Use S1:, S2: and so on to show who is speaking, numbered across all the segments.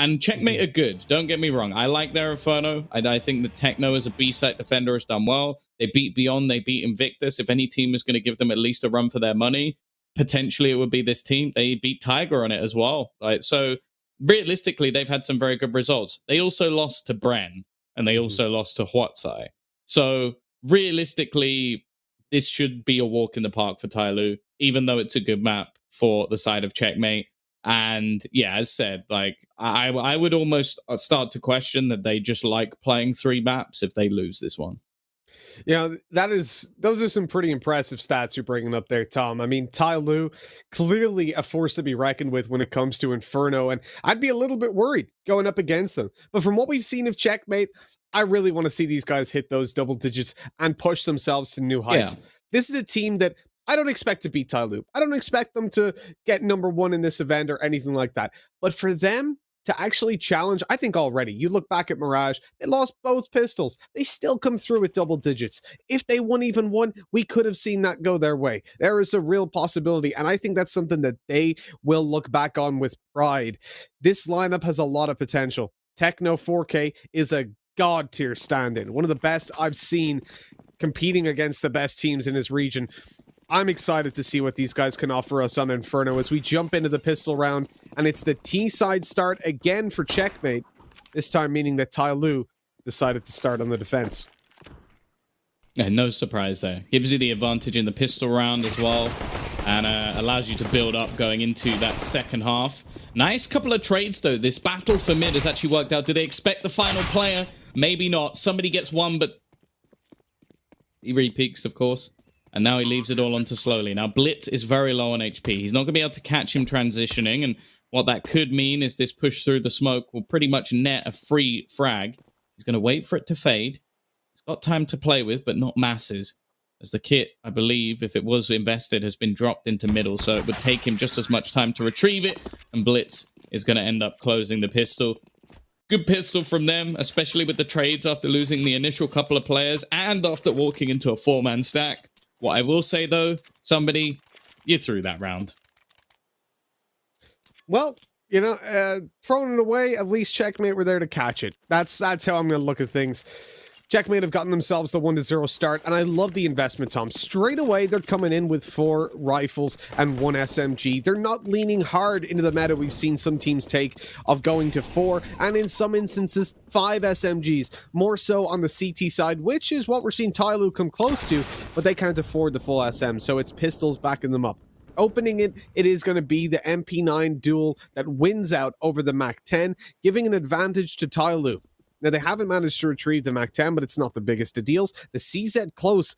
S1: And Checkmate are good. Don't get me wrong. I like their Inferno. I think the Techno as a B-site defender has done well. They beat Beyond. They beat Invictus. If any team is going to give them at least a run for their money, potentially it would be this team. They beat Tiger on it as well. Right? So realistically, they've had some very good results. They also lost to Bren, and they also lost to Huatsai. So realistically, this should be a walk in the park for TYLOO, even though it's a good map for the side of Checkmate. And yeah, as said, like I would almost start to question that they just like playing 3 maps if they lose this one.
S2: Yeah, those are some pretty impressive stats you're bringing up there, Tom. I mean, TYLOO, clearly a force to be reckoned with when it comes to Inferno, and I'd be a little bit worried going up against them. But from what we've seen of Checkmate, I really want to see these guys hit those double digits and push themselves to new heights. Yeah. This is a team that I don't expect to beat TYLOO. I don't expect them to get #1 in this event or anything like that. But for them to actually challenge, I think already, you look back at Mirage, they lost both pistols. They still come through with double digits. If they won even one, we could have seen that go their way. There is a real possibility, and I think that's something that they will look back on with pride. This lineup has a lot of potential. Techno 4K is a god tier stand-in, one of the best I've seen competing against the best teams in his region. I'm excited to see what these guys can offer us on Inferno as we jump into the pistol round, and it's the T-side start again for Checkmate, this time meaning that TYLOO decided to start on the defense.
S1: Yeah, no surprise there. Gives you the advantage in the pistol round as well, and allows you to build up going into that second half. Nice couple of trades, though. This battle for mid has actually worked out. Do they expect the final player? Maybe not. Somebody gets one, but he re-peaks, of course. And now he leaves it all onto Slowly. Now, Blitz is very low on HP. He's not going to be able to catch him transitioning. And what that could mean is this push through the smoke will pretty much net a free frag. He's going to wait for it to fade. He's got time to play with, but not masses. As the kit, I believe, if it was invested, has been dropped into middle. So it would take him just as much time to retrieve it. And Blitz is going to end up closing the pistol. Good pistol from them, especially with the trades after losing the initial couple of players and after walking into a 4-man stack. What I will say, though, somebody, you threw that round.
S2: Well, you know, throwing it away, at least Checkmate were there to catch it. That's how I'm going to look at things. Checkmate have gotten themselves the 1-0 start, and I love the investment, Tom. Straight away, they're coming in with 4 rifles and 1 SMG. They're not leaning hard into the meta we've seen some teams take of going to 4, and in some instances, 5 SMGs. More so on the CT side, which is what we're seeing TYLOO come close to, but they can't afford the full SM, so it's pistols backing them up. Opening it is going to be the MP9 duel that wins out over the MAC-10, giving an advantage to TYLOO. Now, they haven't managed to retrieve the MAC-10, but it's not the biggest of deals. The CZ close,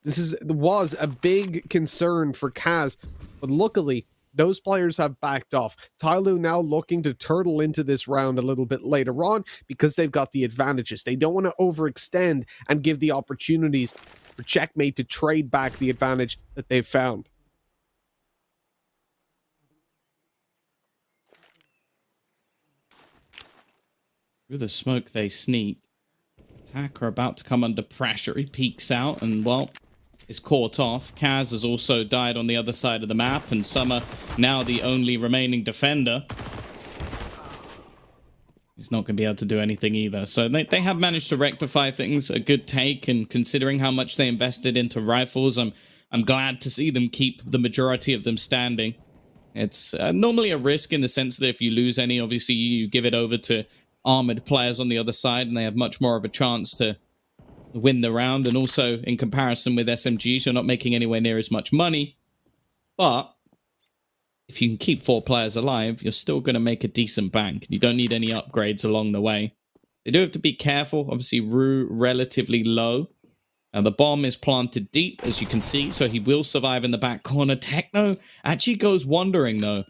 S2: was a big concern for Kaz, but luckily, those players have backed off. TYLOO now looking to turtle into this round a little bit later on because they've got the advantages. They don't want to overextend and give the opportunities for Checkmate to trade back the advantage that they've found.
S1: Through the smoke, they sneak. Attacker about to come under pressure. He peeks out and, well, is caught off. Kaz has also died on the other side of the map, and Summer, now the only remaining defender, he's not going to be able to do anything either. So they have managed to rectify things. A good take, and considering how much they invested into rifles, I'm glad to see them keep the majority of them standing. It's normally a risk in the sense that if you lose any, obviously you give it over to armored players on the other side, and they have much more of a chance to win the round. And also, in comparison with SMGs, you're not making anywhere near as much money. But if you can keep 4 players alive, you're still going to make a decent bank. You don't need any upgrades along the way. They do have to be careful. Obviously, Rue relatively low. And the bomb is planted deep, as you can see, so he will survive in the back corner. Techno actually goes wandering, though.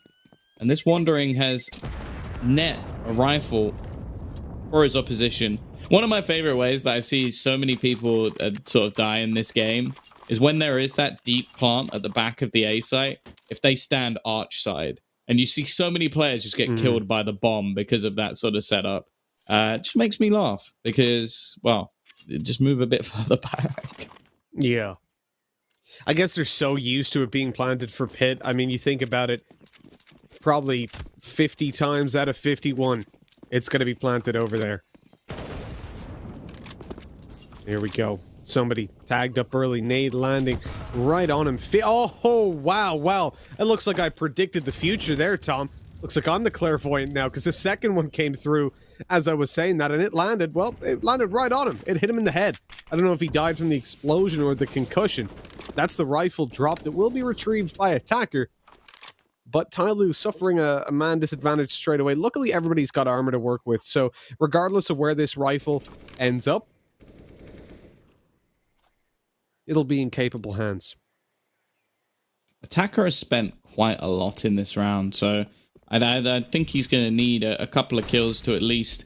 S1: And this wandering has net a rifle for his opposition. One of my favorite ways that I see so many people sort of die in this game is when there is that deep plant at the back of the A site, if they stand arch side. And you see so many players just get killed by the bomb because of that sort of setup. It just makes me laugh because, well, just move a bit further back.
S2: Yeah. I guess they're so used to it being planted for pit. I mean, you think about it. probably 50 times out of 51, it's going to be planted over there. Here we go. Somebody tagged up early. Nade landing right on him. Oh, wow. It looks like I predicted the future there, Tom. Looks like I'm the clairvoyant now, because the second one came through as I was saying that, and it landed right on him. It hit him in the head. I don't know if he died from the explosion or the concussion. That's the rifle drop that will be retrieved by attacker. But TYLOO suffering a man disadvantage straight away. Luckily, everybody's got armor to work with, so regardless of where this rifle ends up, it'll be in capable hands.
S1: Attacker has spent quite a lot in this round, so I think he's going to need a couple of kills to at least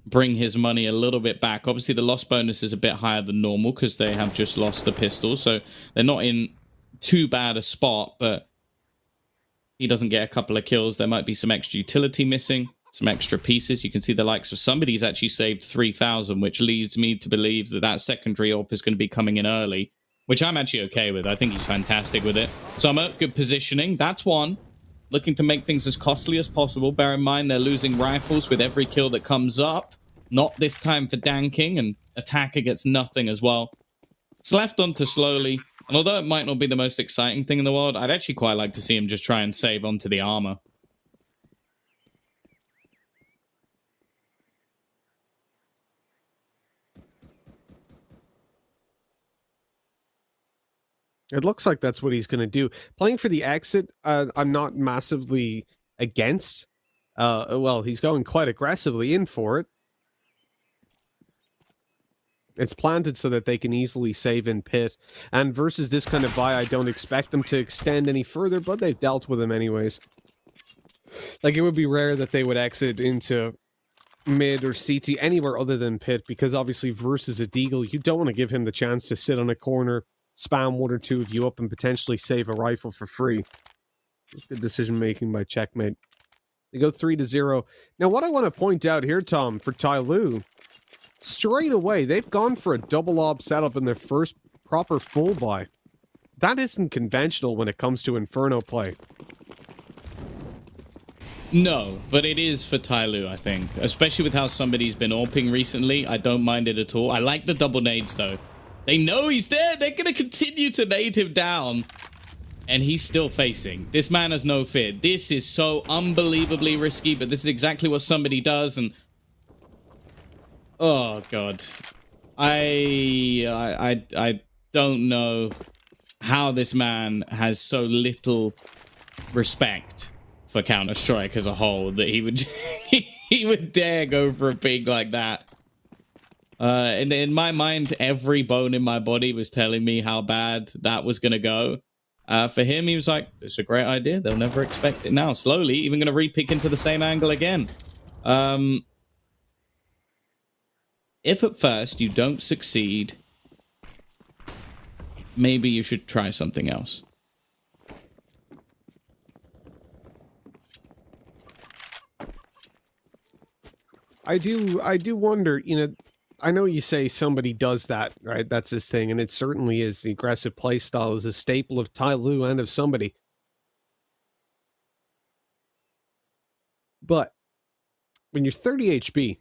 S1: bring his money a little bit back. Obviously, the loss bonus is a bit higher than normal because they have just lost the pistol, so they're not in too bad a spot, but he doesn't get a couple of kills. There might be some extra utility missing, some extra pieces. You can see the likes of somebody's actually saved 3,000, which leads me to believe that that secondary AWP is going to be coming in early, which I'm actually okay with. I think he's fantastic with it. Summer, good positioning. That's one. Looking to make things as costly as possible. Bear in mind, they're losing rifles with every kill that comes up. Not this time for Danking, and attacker gets nothing as well. It's left on to slowly. And although it might not be the most exciting thing in the world, I'd actually quite like to see him just try and save onto the armor.
S2: It looks like that's what he's going to do. Playing for the exit, I'm not massively against. Well, he's going quite aggressively in for it. It's planted so that they can easily save in pit. And versus this kind of buy, I don't expect them to extend any further, but they've dealt with him anyways. Like, it would be rare that they would exit into mid or CT anywhere other than pit, because obviously versus a Deagle, you don't want to give him the chance to sit on a corner, spam one or two of you up, and potentially save a rifle for free. Good decision making by Checkmate. They go 3-0. Now, what I want to point out here, Tom, for TYLOO, straight away, they've gone for a double op setup in their first proper full buy. That isn't conventional when it comes to Inferno play.
S1: No, but it is for TYLOO, I think. Especially with how somebody's been AWPing recently. I don't mind it at all. I like the double nades, though. They know he's there. They're going to continue to nade him down. And he's still facing. This man has no fear. This is so unbelievably risky, but this is exactly what somebody does. And oh god, I don't know how this man has so little respect for Counter-Strike as a whole that he would he would dare go for a ping like that. In my mind, every bone in my body was telling me how bad that was gonna go. For him, he was like, it's a great idea. They'll never expect it now. Slowly, even going to re-pick into the same angle again. If at first you don't succeed, maybe you should try something else.
S2: I do wonder, you know, I know you say somebody does that, right? That's his thing, and it certainly is. The aggressive play style is a staple of TYLOO and of somebody. But when you're 30 HP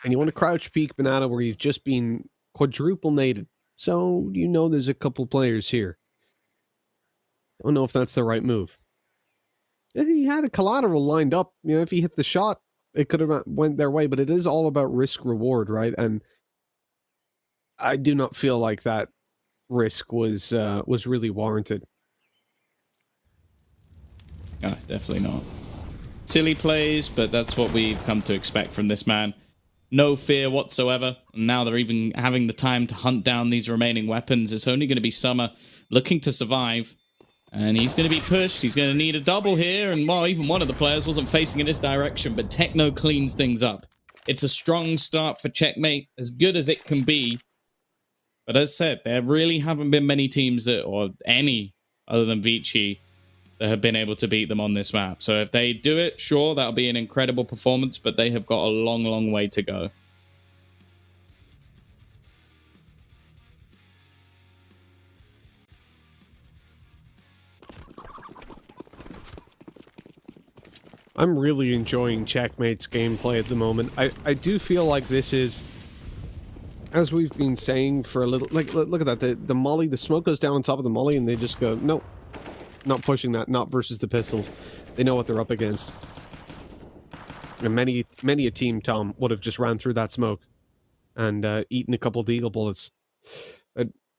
S2: and you want to crouch peek banana where you've just been quadruple naded, so you know there's a couple players here. I don't know if that's the right move. He had a collateral lined up. You know, if he hit the shot, it could have went their way, but it is all about risk reward, right? And I do not feel like that risk was really warranted.
S1: Definitely not. Silly plays, but that's what we've come to expect from this man. No fear whatsoever. And now they're even having the time to hunt down these remaining weapons. It's only going to be Summer looking to survive. And he's going to be pushed. He's going to need a double here. And, well, even one of the players wasn't facing in this direction. But Techno cleans things up. It's a strong start for Checkmate. As good as it can be. But as said, there really haven't been many teams that, or any other than Vici, that have been able to beat them on this map. So if they do it, sure, that'll be an incredible performance. But they have got a long, long way to go.
S2: I'm really enjoying Checkmate's gameplay at the moment. I do feel like this is, as we've been saying for a little, like, look at that, the molly, the smoke goes down on top of the molly, and they just go, nope, not pushing that, not versus the pistols. They know what they're up against. And many a team, Tom, would have just ran through that smoke and eaten a couple deagle bullets.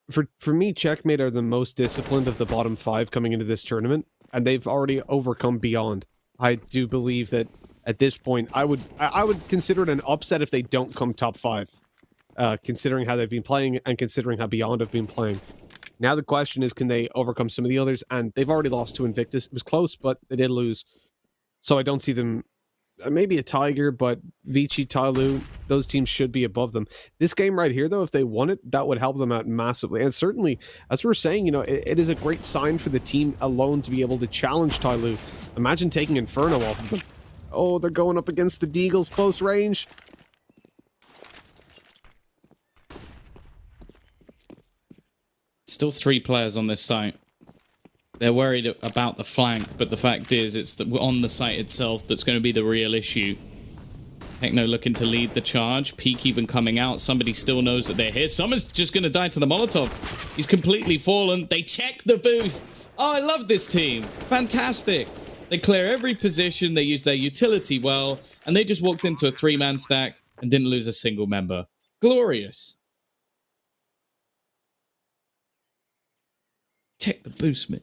S2: For me, Checkmate are the most disciplined of the bottom 5 coming into this tournament, and they've already overcome Beyond. I do believe that at this point, I would consider it an upset if they don't come top 5, considering how they've been playing and considering how Beyond have been playing. Now the question is, can they overcome some of the others? And they've already lost to Invictus. It was close, but they did lose. So I don't see them. Maybe a Tiger, but Vici, TYLOO, those teams should be above them. This game right here, though, if they won it, that would help them out massively. And certainly, as we were saying, you know, it is a great sign for the team alone to be able to challenge TYLOO. Imagine taking Inferno off of them. Oh, they're going up against the Deagles close range.
S1: Still 3 players on this site. They're worried about the flank, but the fact is it's on the site itself that's going to be the real issue. Techno looking to lead the charge. Peak even coming out. Somebody still knows that they're here. Someone's just going to die to the Molotov. He's completely fallen. They check the boost. Oh, I love this team. Fantastic. They clear every position. They use their utility well. And they just walked into a 3-man stack and didn't lose a single member. Glorious. Check the boost, man.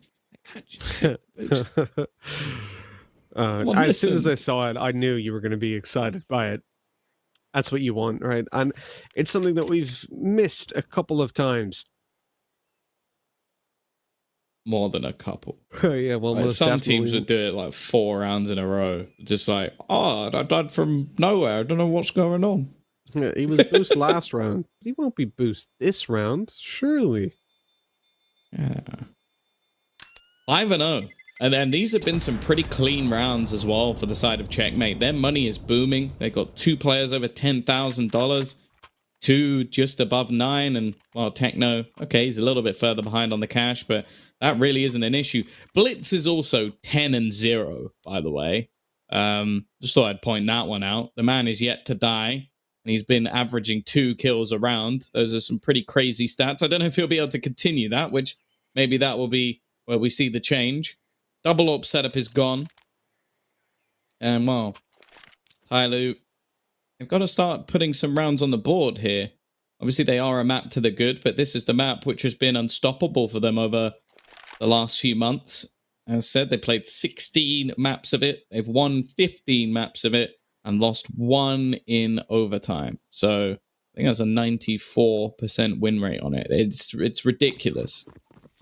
S2: As soon as I saw it, I knew you were going to be excited by it. That's what you want, right? And it's something that we've missed a couple of times.
S1: More than a couple.
S2: Yeah, well,
S1: like, some teams would do it like 4 rounds in a row. Just like, oh, I died from nowhere. I don't know what's going on.
S2: Yeah, he was boost last round. But he won't be boost this round, surely.
S1: Yeah. 5-0. And then these have been some pretty clean rounds as well for the side of Checkmate. Their money is booming. They got 2 players over $10,000. 2 just above 9. And, well, Techno, okay, he's a little bit further behind on the cash, but that really isn't an issue. Blitz is also 10-0, by the way. Just thought I'd point that one out. The man is yet to die, and he's been averaging 2 kills a round. Those are some pretty crazy stats. I don't know if he'll be able to continue that, which maybe that will be where we see the change. Double AWP setup is gone. And, well, TYLOO, they've got to start putting some rounds on the board here. Obviously, they are a map to the good, but this is the map which has been unstoppable for them over the last few months. As I said, they played 16 maps of it. They've won 15 maps of it and lost 1 in overtime. So I think that's a 94% win rate on it. It's ridiculous.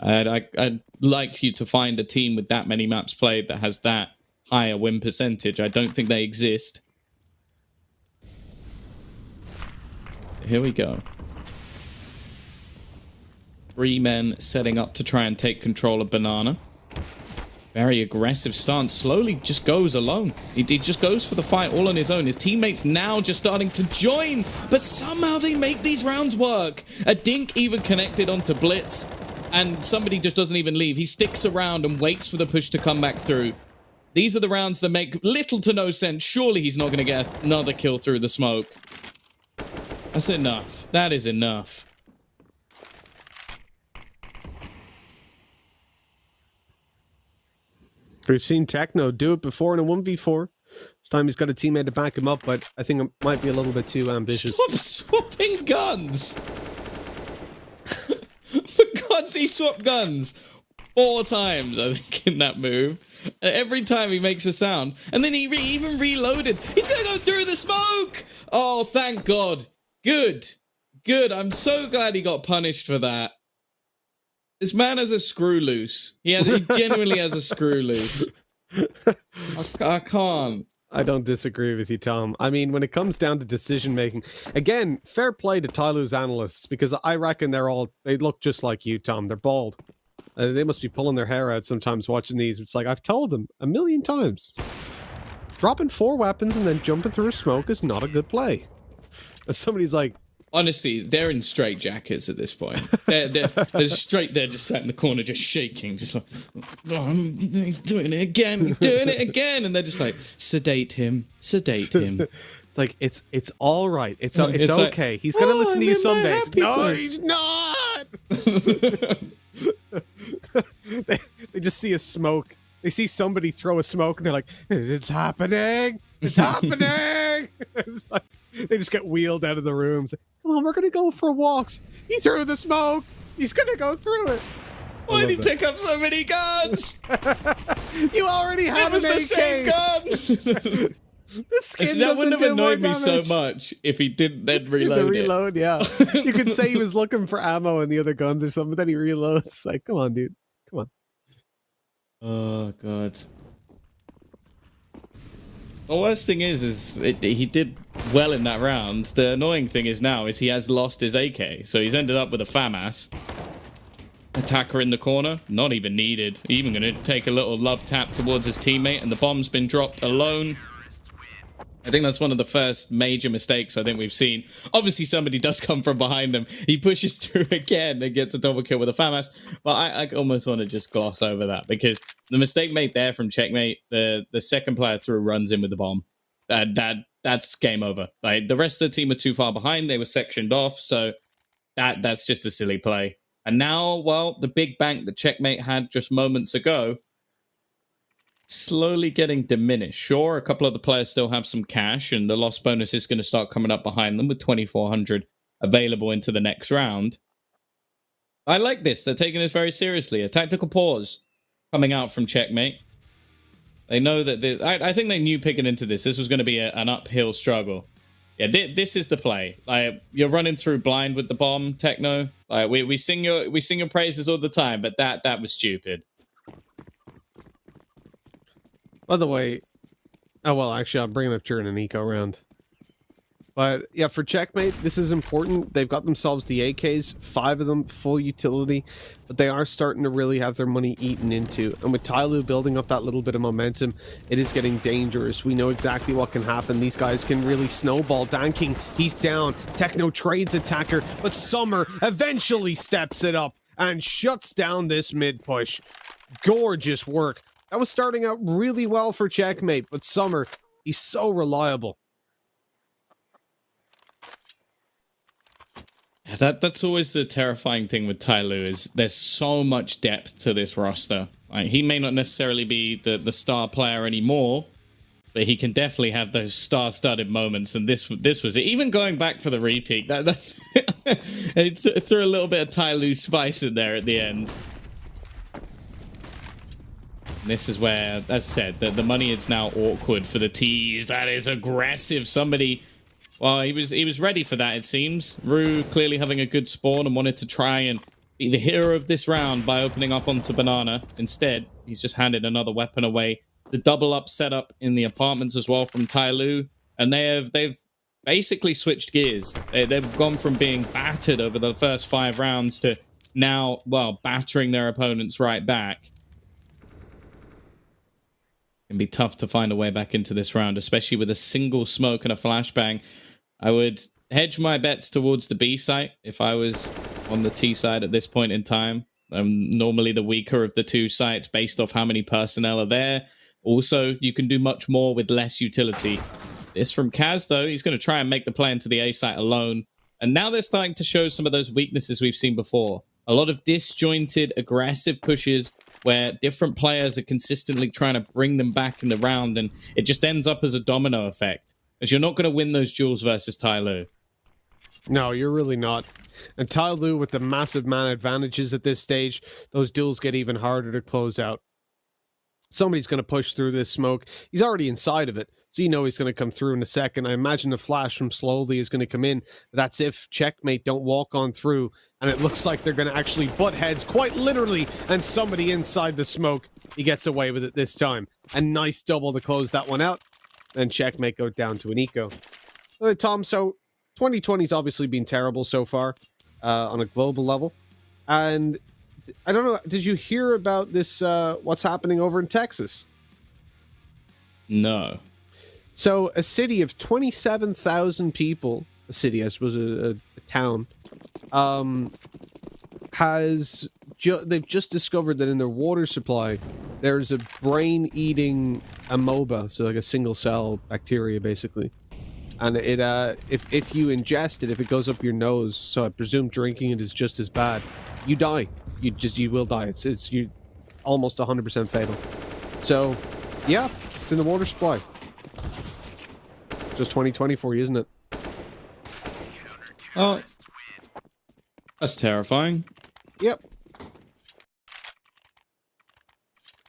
S1: I'd like you to find a team with that many maps played that has that higher win percentage. I don't think they exist. Here we go. 3 men setting up to try and take control of Banana. Very aggressive stance. Slowly just goes alone. He just goes for the fight all on his own. His teammates now just starting to join, but somehow they make these rounds work. A Dink even connected onto Blitz, and somebody just doesn't even leave. He sticks around and waits for the push to come back through. These are the rounds that make little to no sense. Surely he's not going to get another kill through the smoke. That's enough. That is enough.
S2: We've seen Techno do it before in a 1v4. This time he's got a teammate to back him up, but I think it might be a little bit too ambitious.
S1: Swapping guns! For God's sake, he swapped guns 4 times, I think, in that move. Every time he makes a sound. And then he even reloaded. He's gonna go through the smoke! Oh, thank God. Good. Good. I'm so glad he got punished for that. This man has a screw loose. He genuinely has a screw loose. I can't.
S2: I don't disagree with you, Tom. I mean, when it comes down to decision making, again, fair play to TYLOO's analysts, because I reckon they look just like you, Tom. They're bald. They must be pulling their hair out sometimes watching these. It's like, I've told them 1,000,000 times. Dropping 4 weapons and then jumping through a smoke is not a good play. And somebody's like,
S1: honestly, they're in straight jackets at this point. They're straight there, just sat in the corner, just shaking, just like, oh, he's doing it again, and they're just like, sedate him.
S2: It's like it's all right. It's
S1: It's
S2: okay.
S1: like,
S2: He's gonna
S1: "Oh,
S2: listen to
S1: I'm
S2: you
S1: in my
S2: someday.
S1: happy
S2: No,
S1: place."
S2: he's not. They just see a smoke. They see somebody throw a smoke, and they're like, "It's happening! It's happening!" It's like, they just get wheeled out of the rooms. Come on, we're gonna go for walks. He threw the smoke. He's gonna go through it.
S1: Why did he pick up so many guns?
S2: You already have
S1: It was
S2: an
S1: the same
S2: AK.
S1: gun.
S2: The skin
S1: That wouldn't
S2: doesn't
S1: have
S2: do more
S1: annoyed me so
S2: damage.
S1: much if he didn't then
S2: The
S1: reload it.
S2: reload, yeah. You could say he was looking for ammo in the other guns or something, but then he reloads. Like, come on, dude. Come on.
S1: Oh god. The worst thing is he did well in that round. The annoying thing is now is he has lost his AK, so he's ended up with a FAMAS. Attacker in the corner, not even needed. Even going to take a little love tap towards his teammate, and the bomb's been dropped alone. I think that's one of the first major mistakes I think we've seen. Obviously, somebody does come from behind them. He pushes through again and gets a double kill with a FAMAS. But I almost want to just gloss over that because the mistake made there from Checkmate, the second player through runs in with the bomb. That's game over. Like the rest of the team were too far behind. They were sectioned off. So that's just a silly play. And now, well, the big bank that Checkmate had just moments ago, slowly getting diminished. Sure, a couple of the players still have some cash, and the loss bonus is going to start coming up behind them with 2,400 available into the next round. I like this. They're taking this very seriously. A tactical pause coming out from Checkmate. They know that I think they knew picking into this was going to be an uphill struggle. Yeah, this is the play. Like you're running through blind with the bomb, Techno. Like we sing your praises all the time, but that was stupid.
S2: By the way, oh, well, actually, I'm bringing up during an eco round. But yeah, for Checkmate, this is important. They've got themselves the AKs, 5 of them, full utility, but they are starting to really have their money eaten into. And with TYLOO building up that little bit of momentum, it is getting dangerous. We know exactly what can happen. These guys can really snowball. Danking, he's down. Techno trades attacker, but Summer eventually steps it up and shuts down this mid push. Gorgeous work. That was starting out really well for Checkmate, but Summer, he's so reliable.
S1: That's always the terrifying thing with TYLOO is there's so much depth to this roster. Like, he may not necessarily be the star player anymore, but he can definitely have those star-studded moments, and this was it. Even going back for the repeat, it threw a little bit of TYLOO spice in there at the end. This is where, as I said, the money is now awkward for the tease. That is aggressive. Somebody, well, he was ready for that, it seems. Rue clearly having a good spawn and wanted to try and be the hero of this round by opening up onto Banana. Instead, he's just handed another weapon away. The double up setup in the apartments as well from TYLOO, and they've basically switched gears. They've gone from being battered over the first 5 rounds to now, well, battering their opponents right back. It'd be tough to find a way back into this round, especially with a single smoke and a flashbang. I would hedge my bets towards the B site if I was on the T side at this point in time. I'm normally the weaker of the 2 sites based off how many personnel are there. Also, you can do much more with less utility. This from Kaz, though. He's going to try and make the play into the A site alone. And now they're starting to show some of those weaknesses we've seen before. A lot of disjointed, aggressive pushes where different players are consistently trying to bring them back in the round, and it just ends up as a domino effect, as you're not going to win those duels versus TYLOO.
S2: No, you're really not. And TYLOO, with the massive man advantages at this stage, those duels get even harder to close out. Somebody's going to push through this smoke. He's already inside of it, so you know he's going to come through in a second. I imagine the flash from Slowly is going to come in. That's if Checkmate don't walk on through, and it looks like they're going to actually butt heads, quite literally, and somebody inside the smoke. He gets away with it this time. A nice double to close that one out. Then Checkmate go down to an eco. Tom, so 2020's obviously been terrible so far on a global level. And I don't know, did you hear about this, what's happening over in Texas?
S1: No.
S2: So a city of 27,000 people, a city, I suppose a town, they've just discovered that in their water supply, there's a brain-eating amoeba, so like a single-cell bacteria, basically. And it, if you ingest it, if it goes up your nose, so I presume drinking it is just as bad, you die. You will die. It's you almost 100% fatal. So, yeah, it's in the water supply. Just 2020 for you, isn't it?
S1: Oh, that's terrifying.
S2: Yep.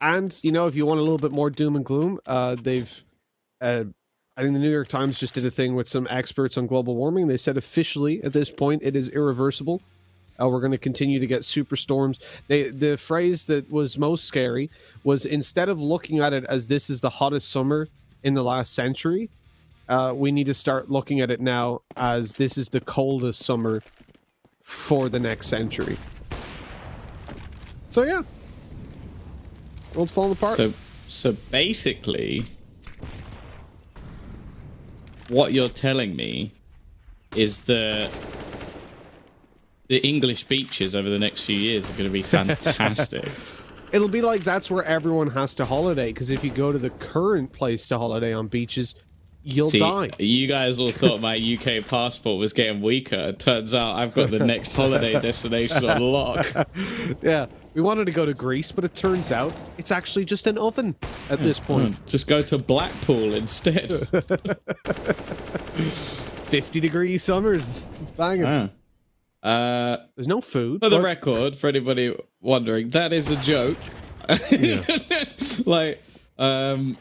S2: And, you know, if you want a little bit more doom and gloom, I think the New York Times just did a thing with some experts on global warming. They said officially at this point it is irreversible. We're going to continue to get superstorms. The phrase that was most scary was, instead of looking at it as this is the hottest summer in the last century, we need to start looking at it now as this is the coldest summer for the next century. So yeah, world's falling apart.
S1: So basically, what you're telling me is that the English beaches over the next few years are going to be fantastic.
S2: It'll be like that's where everyone has to holiday, because if you go to the current place to holiday on beaches, you'll die.
S1: You guys all thought my UK passport was getting weaker. Turns out I've got the next holiday destination on lock.
S2: Yeah, we wanted to go to Greece, but it turns out it's actually just an oven at this point.
S1: Just go to Blackpool instead.
S2: 50-degree summers. It's banging. There's no food.
S1: For the record, for anybody wondering, that is a joke.
S2: Yeah.
S1: Like, I'm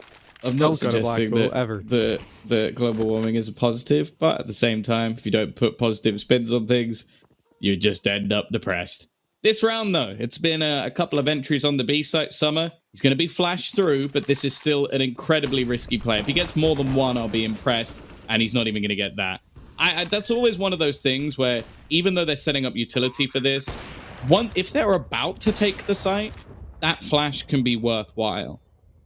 S1: not suggesting that the global warming is a positive, but at the same time, if you don't put positive spins on things, you just end up depressed. This round, though, it's been a couple of entries on the B site. Summer, he's going to be flashed through, but this is still an incredibly risky play. If he gets more than one, I'll be impressed, and he's not even going to get that. That's always one of those things where, even though they're setting up utility for this, if they're about to take the site, that flash can be worthwhile.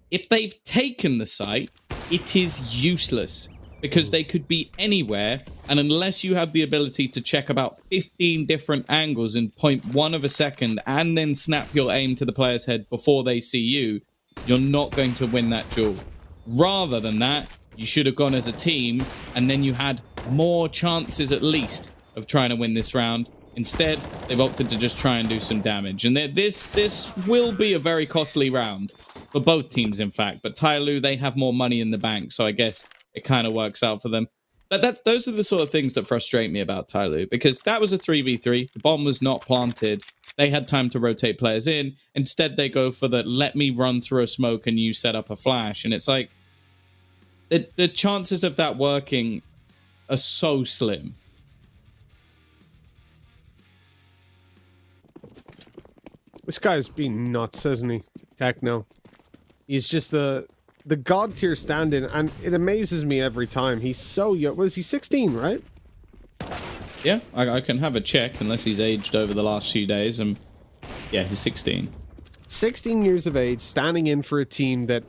S1: If they've taken the site, it is useless, because they could be anywhere, and unless you have the ability to check about 15 different angles in 0.1 of a second and then snap your aim to the player's head before they see you, you're not going to win that duel. Rather than that, you should have gone as a team, and then you had more chances at least of trying to win this round. Instead, they've opted to just try and do some damage. And this will be a very costly round for both teams, in fact. But TYLOO, they have more money in the bank, so I guess it kind of works out for them. But those are the sort of things that frustrate me about TYLOO, because that was a 3v3. The bomb was not planted. They had time to rotate players in. Instead, they go for the let me run through a smoke and you set up a flash. And it's like, the chances of that working are so slim.
S2: This guy's been nuts, isn't he? Techno. He's just the god tier stand-in, and it amazes me every time. He's so young. Was he 16, right?
S1: Yeah, I can have a check unless he's aged over the last few days. Yeah, he's 16. 16
S2: years of age, standing in for a team that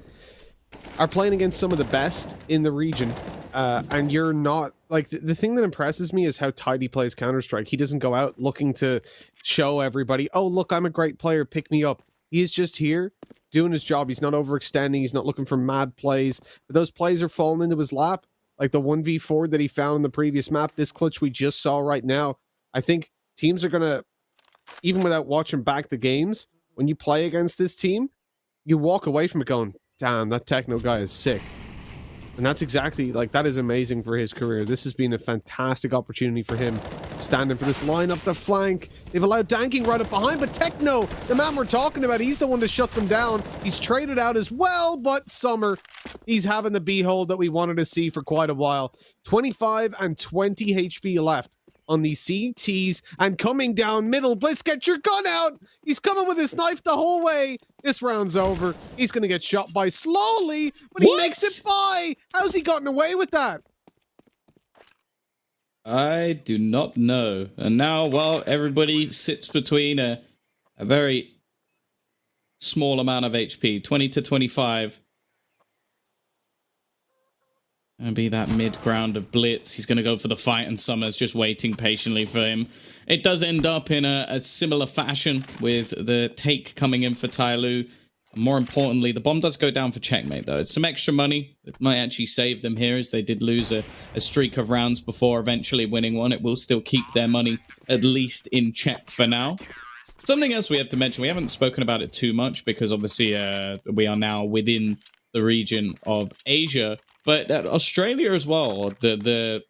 S2: are playing against some of the best in the region. And you're not... Like, the thing that impresses me is how Tidy plays Counter-Strike. He doesn't go out looking to show everybody, oh, look, I'm a great player, pick me up. He is just here doing his job. He's not overextending. He's not looking for mad plays. But those plays are falling into his lap. Like the 1v4 that he found in the previous map, this clutch we just saw right now. I think teams are going to, even without watching back the games, when you play against this team, you walk away from it going, damn, that Techno guy is sick. And that's exactly, like, that is amazing for his career. This has been a fantastic opportunity for him, standing for this line up the flank. They've allowed Danking right up behind, but Techno, the man we're talking about, he's the one to shut them down. He's traded out as well, but Summer, he's having the behold that we wanted to see for quite a while. 25 and 20 HP left on the CTs, and coming down middle. Blitz, get your gun out! He's coming with his knife the whole way. This round's over. He's going to get shot by slowly, but he makes it by. How's he gotten away with that?
S1: I do not know. And now, well, everybody sits between a very small amount of HP, 20 to 25. Gonna be that mid ground of Blitz. He's gonna go for the fight, and Summer's just waiting patiently for him. It does end up in a similar fashion with the take coming in for TYLOO. More importantly, the bomb does go down for Checkmate, though. It's some extra money. It might actually save them here, as they did lose a streak of rounds before eventually winning one. It will still keep their money at least in check for now. Something else we have to mention, we haven't spoken about it too much because obviously we are now within the region of Asia, but Australia as well, the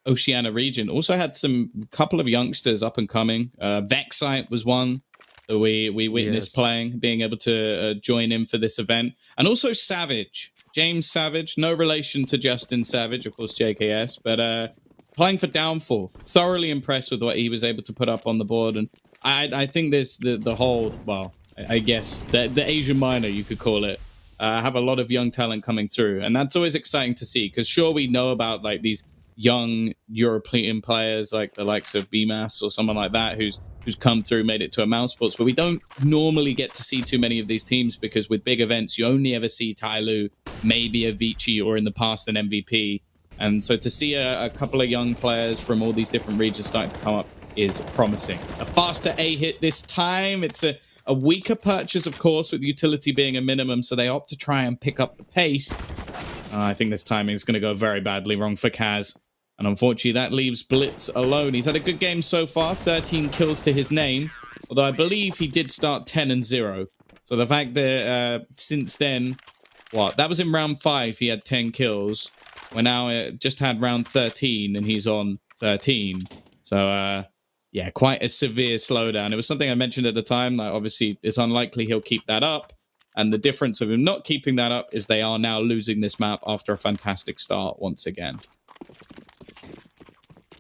S1: Oceania region, also had some couple of youngsters up and coming. Vexite was one that we witnessed playing, being able to join in for this event. And also Savage, James Savage, no relation to Justin Savage, of course, JKS, but playing for Downfall. Thoroughly impressed with what he was able to put up on the board. And I think this, the whole, well, I guess, the Asian minor, you could call it, have a lot of young talent coming through. And that's always exciting to see, because sure, we know about like these young European players like the likes of BMAS or someone like that who's come through, made it to a mouse sports, but we don't normally get to see too many of these teams, because with big events you only ever see TYLOO, maybe Avicii, or in the past an MVP. And so to see a couple of young players from all these different regions starting to come up is promising. A faster A hit this time. It's a weaker purchase, of course, with utility being a minimum, so they opt to try and pick up the pace. I think this timing is going to go very badly wrong for Kaz. And unfortunately, that leaves Blitz alone. He's had a good game so far, 13 kills to his name. Although I believe he did start 10-0. So the fact that since then, that was in round 5, he had 10 kills. We're now just had round 13, and he's on 13. So, yeah, quite a severe slowdown. It was something I mentioned at the time. Like, obviously, it's unlikely he'll keep that up. And the difference of him not keeping that up is they are now losing this map after a fantastic start once again.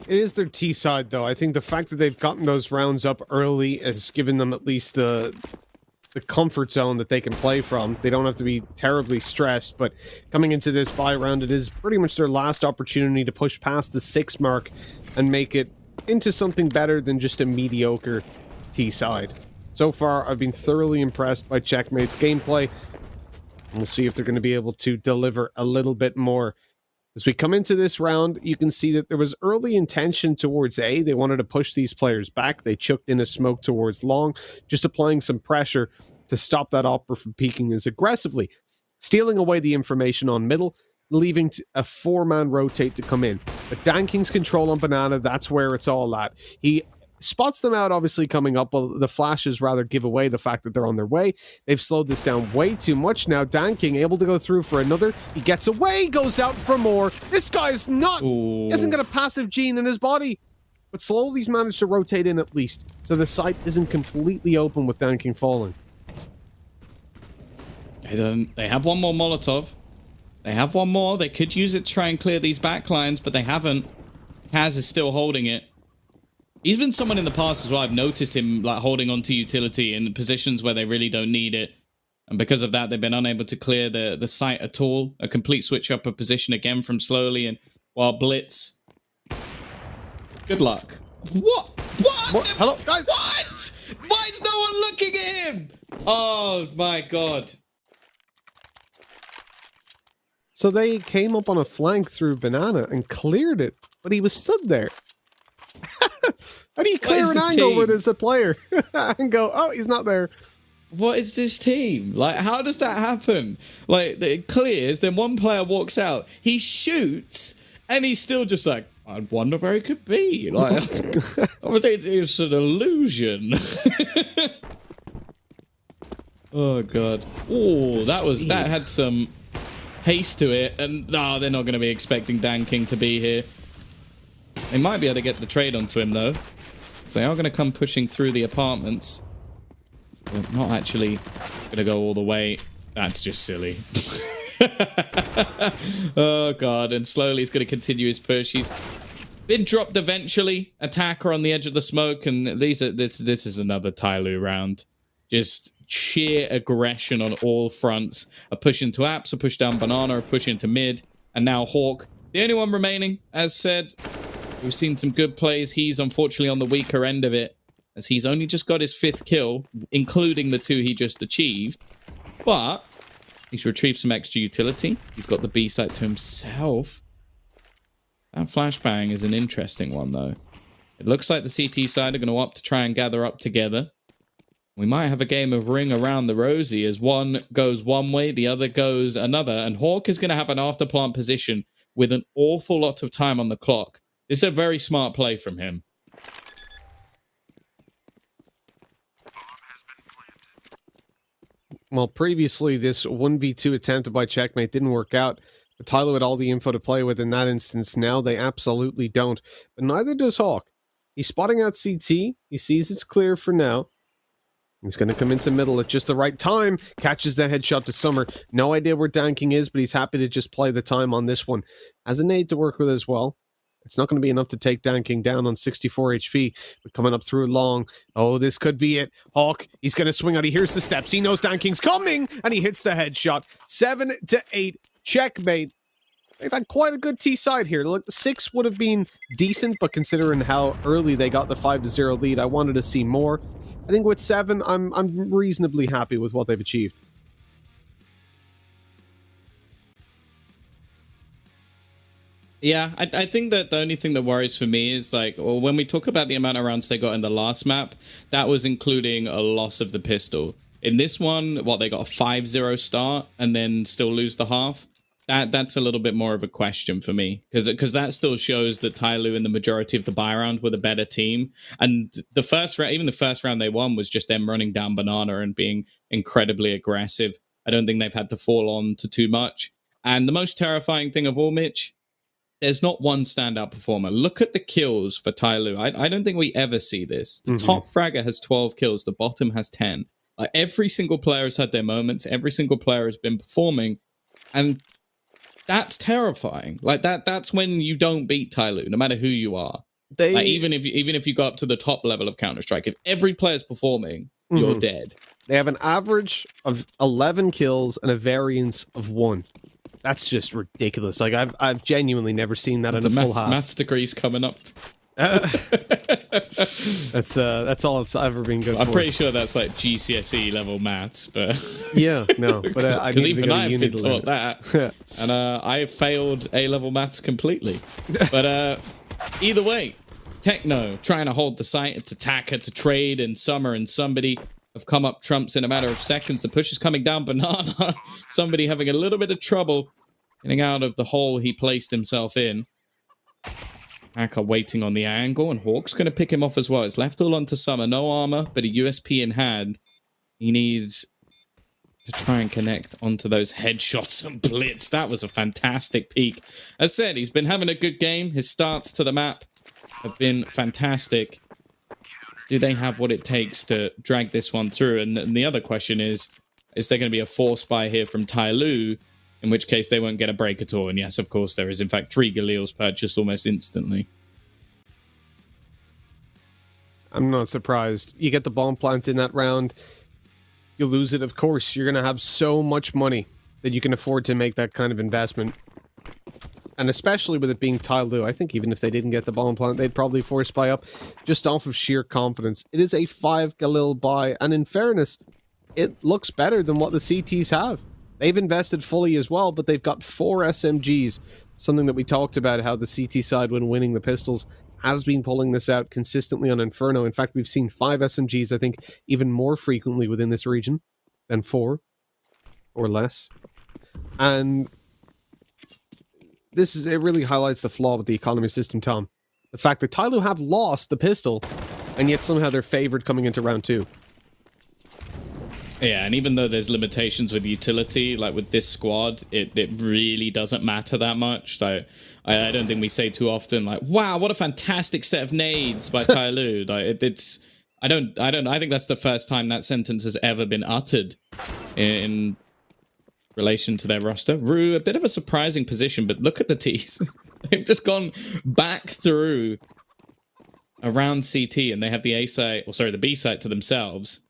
S2: It is their T side, though. I think the fact that they've gotten those rounds up early has given them at least the comfort zone that they can play from. They don't have to be terribly stressed, but coming into this bye round, it is pretty much their last opportunity to push past the 6 mark and make it into something better than just a mediocre T side. So far, I've been thoroughly impressed by Checkmate's gameplay. We'll see if they're going to be able to deliver a little bit more. As we come into this round, you can see that there was early intention towards A. They wanted to push these players back. They chucked in a smoke towards long, just applying some pressure to stop that Opera from peeking as aggressively, stealing away the information on middle, leaving a 4-man rotate to come in. But Dan King's control on Banana, that's where it's all at. He spots them out, obviously, coming up. Well, the flashes rather give away the fact that they're on their way. They've slowed this down way too much now. Dan King able to go through for another. He gets away, goes out for more. This guy's not... He hasn't got a passive gene in his body. But slowly he's managed to rotate in at least. So the site isn't completely open with Dan King falling.
S1: They have one more Molotov. They have one more. They could use it to try and clear these backlines, but they haven't. Kaz is still holding it. He's been someone in the past as well. I've noticed him like holding on to utility in positions where they really don't need it. And because of that, they've been unable to clear the site at all. A complete switch up of position again from slowly. And while Blitz... Good luck. What?
S2: Hello, guys.
S1: What? Why is no one looking at him? Oh, my God.
S2: So they came up on a flank through Banana and cleared it, but he was stood there. How do you clear an angle where there's a player and go, oh, he's not there?
S1: What is this team? Like, how does that happen? Like, it clears, then one player walks out, he shoots, and he's still just like, I wonder where he could be. Like, I think it's an illusion. Oh, God. Oh, that had some haste to it, and no, they're not going to be expecting Dan King to be here. They might be able to get the trade onto him, though. So they are going to come pushing through the apartments. But not actually going to go all the way. That's just silly. Oh, God. And slowly he's going to continue his push. He's been dropped eventually. Attacker on the edge of the smoke. And this is another TYLOO round. Just sheer aggression on all fronts. A push into apps, a push down Banana, a push into mid. And now Hawk. The only one remaining, as said... We've seen some good plays. He's unfortunately on the weaker end of it, as he's only just got his 5th kill, including the 2 he just achieved. But he's retrieved some extra utility. He's got the B site to himself. That flashbang is an interesting one, though. It looks like the CT side are going to opt to try and gather up together. We might have a game of ring around the rosy as one goes one way, the other goes another, and Hawk is going to have an afterplant position with an awful lot of time on the clock. This is a very smart play from him.
S2: Well, previously, this 1v2 attempted by Checkmate didn't work out. But TYLOO had all the info to play with in that instance. Now they absolutely don't. But neither does Hawk. He's spotting out CT. He sees it's clear for now. He's going to come into middle at just the right time. Catches the headshot to Summer. No idea where Danking is, but he's happy to just play the time on this one. Has a nade to work with as well. It's not going to be enough to take Danking down on 64 HP. But coming up through long. Oh, this could be it. Hawk, he's going to swing out. He hears the steps. He knows Danking's coming. And he hits the headshot. 7-8. Checkmate. They've had quite a good T side here. Look, the 6 would have been decent, but considering how early they got the 5-0 lead, I wanted to see more. I think with 7, I'm reasonably happy with what they've achieved.
S1: Yeah, I think that the only thing that worries for me is, like, well, when we talk about the amount of rounds they got in the last map, that was including a loss of the pistol. In this one, what, they got a 5-0 start and then still lose the half? That's a little bit more of a question for me, because that still shows that TYLOO in the majority of the buy round were the better team. And the first round, even the first round they won, was just them running down banana and being incredibly aggressive. I don't think they've had to fall on to too much. And the most terrifying thing of all, Mitch, there's not one standout performer. Look at the kills for TYLOO. I don't think we ever see this. The top fragger has 12 kills. The bottom has 10. Like, every single player has had their moments. Every single player has been performing. And that's terrifying. Like, that's when you don't beat TYLOO, no matter who you are. Like, even if you go up to the top level of Counter-Strike, if every player's performing, you're dead. They
S2: have an average of 11 kills and a variance of 1. That's just ridiculous. Like, I've genuinely never seen that in a full half.
S1: Maths degree's coming up.
S2: That's all it's ever been good for.
S1: I'm pretty sure that's like GCSE level maths, but
S2: yeah, no, but
S1: because even I've been taught that, and I failed A-level maths completely. But either way, Techno trying to hold the site. It's Attacker to trade, and Summer and somebody have come up trumps in a matter of seconds. The push is coming down banana. Somebody having a little bit of trouble getting out of the hole he placed himself in. Hacker waiting on the angle, and Hawk's going to pick him off as well. It's left all onto Summer. No armor, but a USP in hand. He needs to try and connect onto those headshots and blitz. That was a fantastic peek. As said, he's been having a good game. His starts to the map have been fantastic. Do they have what it takes to drag this one through? And the other question is there going to be a force buy here from TYLOO? In which case they won't get a break at all. And yes, of course, there is, in fact, 3 Galils purchased almost instantly.
S2: I'm not surprised. You get the bomb plant in that round, you lose it, of course. You're going to have so much money that you can afford to make that kind of investment. And especially with it being TYLOO, I think even if they didn't get the bomb plant, they'd probably force buy up just off of sheer confidence. It is a 5 Galil buy, and in fairness, it looks better than what the CTs have. They've invested fully as well, but they've got 4 SMGs. Something that we talked about, how the CT side, when winning the pistols, has been pulling this out consistently on Inferno. In fact, we've seen 5 SMGs, I think, even more frequently within this region than 4 or less. And it really highlights the flaw with the economy system, Tom. The fact that TYLOO have lost the pistol, and yet somehow they're favored coming into round 2.
S1: Yeah, and even though there's limitations with utility, like with this squad, it really doesn't matter that much. Like, I don't think we say too often, like, wow, what a fantastic set of nades by TYLOO. Like, I think that's the first time that sentence has ever been uttered in relation to their roster. Rue, a bit of a surprising position, but look at the T's. They've just gone back through around CT, and they have the A site, or sorry, the B site to themselves.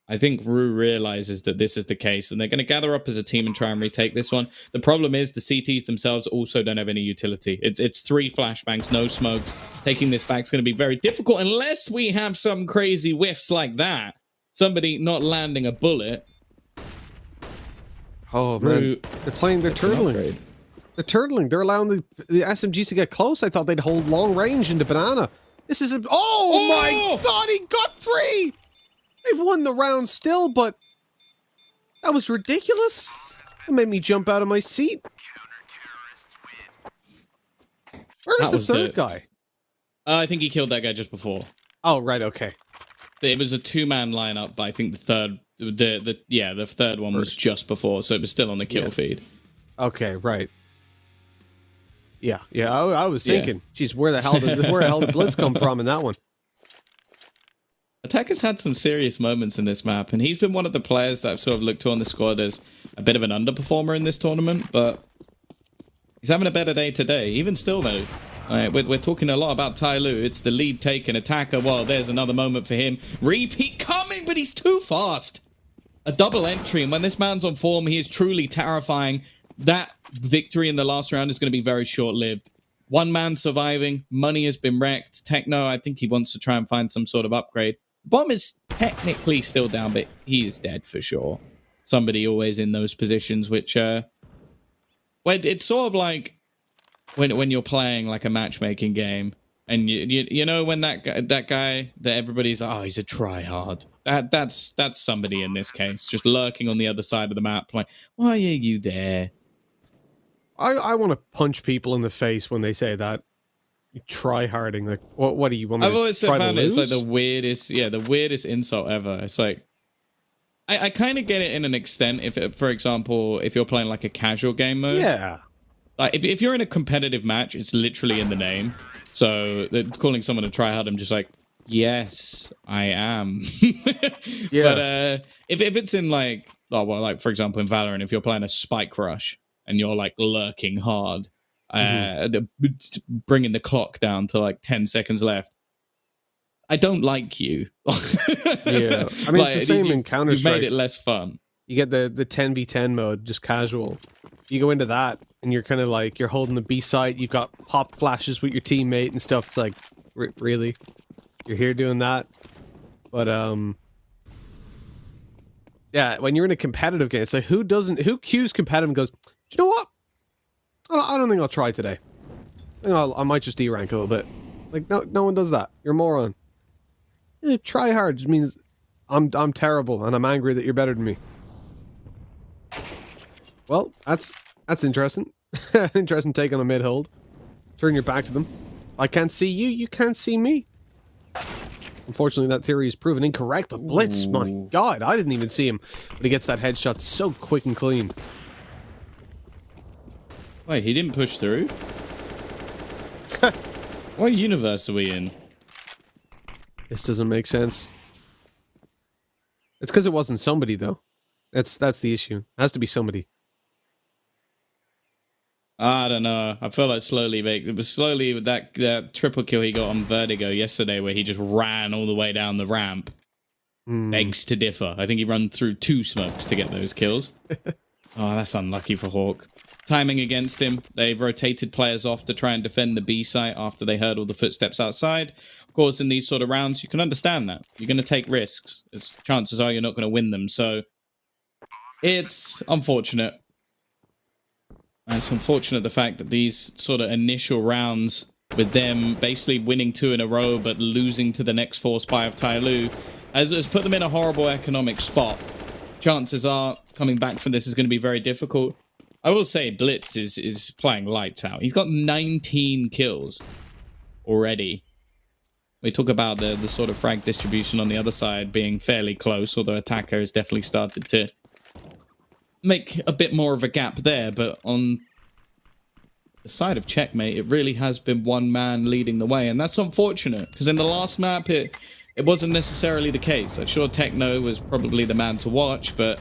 S1: I think Rue realizes that this is the case, and they're going to gather up as a team and try and retake this one. The problem is the CTs themselves also don't have any utility. It's 3 flashbangs, no smokes. Taking this back is going to be very difficult unless we have some crazy whiffs like that. Somebody not landing a bullet.
S2: Oh, man. They're turtling. They're turtling. They're allowing the SMGs to get close. I thought they'd hold long range into banana. This is a... Oh, my God, he got 3! They've won the round still, but... That was ridiculous. It made me jump out of my seat. Where's the third guy?
S1: I think he killed that guy just before.
S2: Oh, right, okay.
S1: It was a 2-man lineup, but I think the third one was just before, so it was still on the kill feed.
S2: Okay, right. Yeah. I was thinking, geez, where the hell did Blitz come from in that one?
S1: Attacker's had some serious moments in this map, and he's been one of the players that I've sort of looked to on the squad as a bit of an underperformer in this tournament, but he's having a better day today. Even still, though, we're talking a lot about TYLOO. It's the lead taken attacker. Well, there's another moment for him. Repeat coming, but he's too fast. A double entry, and when this man's on form, he is truly terrifying. That victory in the last round is going to be very short-lived. One man surviving, money has been wrecked. Techno, I think he wants to try and find some sort of upgrade. Bomb is technically still down, but he is dead for sure. Somebody always in those positions, which, well, it's sort of like when you're playing like a matchmaking game, and you know when that guy that everybody's he's a tryhard. That's somebody in this case, just lurking on the other side of the map, like, why are you there?
S2: I want to punch people in the face when they say that. You try-harding, like, what do you want to
S1: I've always found it's like the weirdest insult ever. It's like, I kind of get it in an extent if, for example, if you're playing like a casual game mode. Yeah. Like, if you're in a competitive match, it's literally in the name. So calling someone a tryhard, I'm just like, yes, I am. Yeah. But if it's in like, like for example in Valorant, if you're playing a spike rush and you're like lurking hard, bringing the clock down to like 10 seconds left, I don't like you.
S2: Yeah, I mean, like, it's the same in Counter-Strike.
S1: You've made it less fun.
S2: You get the 10v10 mode, just casual. You go into that, and you're kind of like, you're holding the B site, you've got pop flashes with your teammate and stuff. It's like, really? You're here doing that? But, yeah, when you're in a competitive game, it's like, who queues competitive and goes, you know what? I don't think I'll try today. I might just D-rank a little bit. Like, no one does that. You're a moron. Try hard just means I'm terrible and I'm angry that you're better than me. Well, that's interesting. Interesting take on a mid-hold. Turn your back to them. I can't see you, you can't see me. Unfortunately, that theory is proven incorrect, but Blitz, my God, I didn't even see him. But he gets that headshot so quick and clean.
S1: Wait, he didn't push through? What universe are we in?
S2: This doesn't make sense. It's because it wasn't somebody, though. That's the issue. It has to be somebody.
S1: I don't know. I feel like it was slowly with that triple kill he got on Vertigo yesterday, where he just ran all the way down the ramp. Begs to differ. I think he ran through 2 smokes to get those kills. Oh, that's unlucky for Hawk. Timing against him. They've rotated players off to try and defend the B site after they heard all the footsteps outside. Of course, in these sort of rounds, you can understand that. You're going to take risks. Chances are you're not going to win them. So it's unfortunate. It's unfortunate the fact that these sort of initial rounds with them basically winning 2 in a row but losing to the next 4 spy of TYLOO has put them in a horrible economic spot. Chances are coming back from this is going to be very difficult. I will say Blitz is playing lights out. He's got 19 kills already. We talk about the sort of frag distribution on the other side being fairly close, although Attacker has definitely started to make a bit more of a gap there. But on the side of Checkmate, it really has been one man leading the way. And that's unfortunate, because in the last map, it wasn't necessarily the case. I'm sure Techno was probably the man to watch, but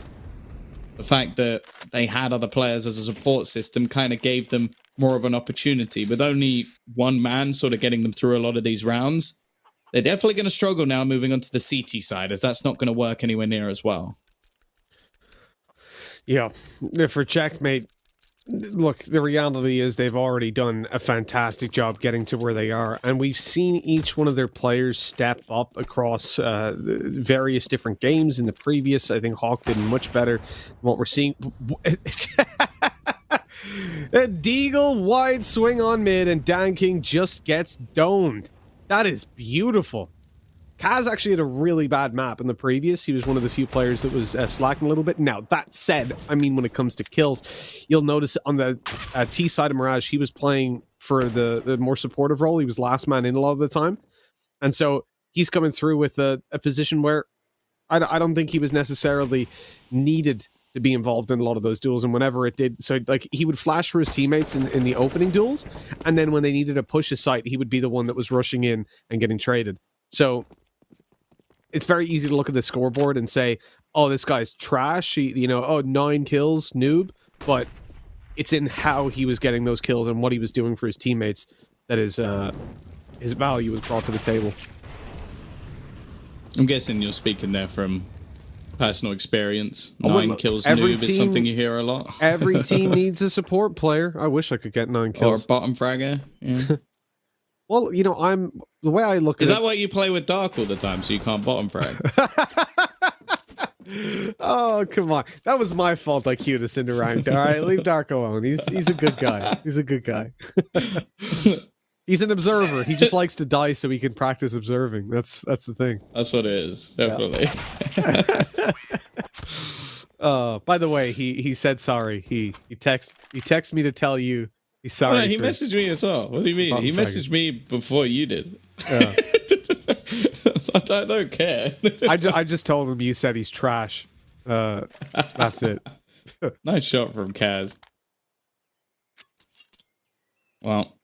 S1: the fact that they had other players as a support system kind of gave them more of an opportunity. With only one man sort of getting them through a lot of these rounds, they're definitely going to struggle now moving on to the CT side, as that's not going to work anywhere near as well.
S2: Yeah, for Checkmate, look, the reality is they've already done a fantastic job getting to where they are, and we've seen each one of their players step up across various different games in the previous. I think Hawk did much better than what we're seeing. A Deagle wide swing on mid, and Dan King just gets domed. That is beautiful. Kaz actually had a really bad map in the previous. He was one of the few players that was slacking a little bit. Now, that said, I mean, when it comes to kills, you'll notice on the T side of Mirage, he was playing for the more supportive role. He was last man in a lot of the time. And so he's coming through with a position where I don't think he was necessarily needed to be involved in a lot of those duels. And whenever it did, so like he would flash for his teammates in the opening duels. And then when they needed to push a site, he would be the one that was rushing in and getting traded. So it's very easy to look at the scoreboard and say, oh, this guy's trash. He, oh, 9 kills, noob. But it's in how he was getting those kills and what he was doing for his teammates that his value was brought to the table.
S1: I'm guessing you're speaking there from personal experience. 9 kills noob is something you hear a lot.
S2: Every team needs a support player. I wish I could get 9 kills.
S1: Or a bottom fragger. Yeah.
S2: Well, the way I look at it...
S1: Is that why you play with Dark all the time, so you can't bottom frag?
S2: Oh, come on. That was my fault I queued us into ranked. All right, leave Dark alone. He's a good guy. He's a good guy. He's an observer. He just likes to die so he can practice observing. That's the thing.
S1: That's what it is, definitely.
S2: Yeah. By the way, he said sorry. He texted me to tell you he's sorry.
S1: Oh, no, he messaged me as well. What do you mean? He messaged me before you did.
S2: Yeah.
S1: I don't care.
S2: I just told him you said he's trash. That's it.
S1: Nice shot from Kaz. Well,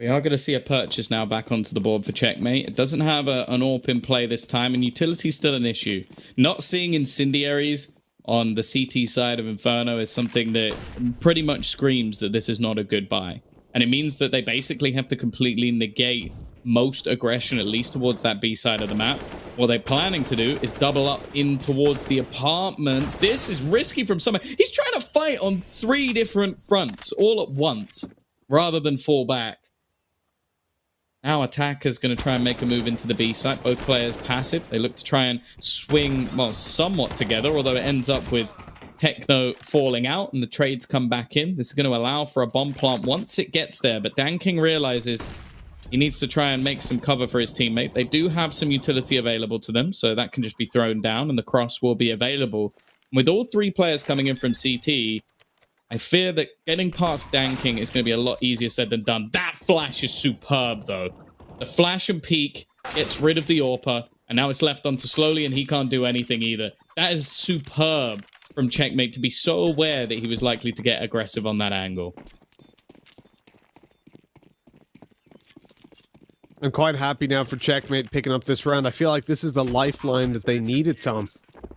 S1: we are going to see a purchase now back onto the board for Checkmate. It doesn't have an AWP in play this time, and utility's still an issue. Not seeing incendiaries on the CT side of Inferno is something that pretty much screams that this is not a good buy. And it means that they basically have to completely negate most aggression, at least towards that B side of the map. What they're planning to do is double up in towards the apartments. This is risky from someone. He's trying to fight on 3 different fronts all at once, rather than fall back. Now Attacker's going to try and make a move into the B site. Both players passive. They look to try and swing, well, somewhat together, although it ends up with Techno falling out and the trades come back in. This is going to allow for a bomb plant once it gets there, but Dan King realizes he needs to try and make some cover for his teammate. They do have some utility available to them, so that can just be thrown down and the cross will be available. With all 3 players coming in from CT, I fear that getting past Dan King is going to be a lot easier said than done. That flash is superb, though. The flash and peek gets rid of the AWPer, and now it's left on to Slowly, and he can't do anything either. That is superb from Checkmate to be so aware that he was likely to get aggressive on that angle.
S2: I'm quite happy now for Checkmate picking up this round. I feel like this is the lifeline that they needed, Tom.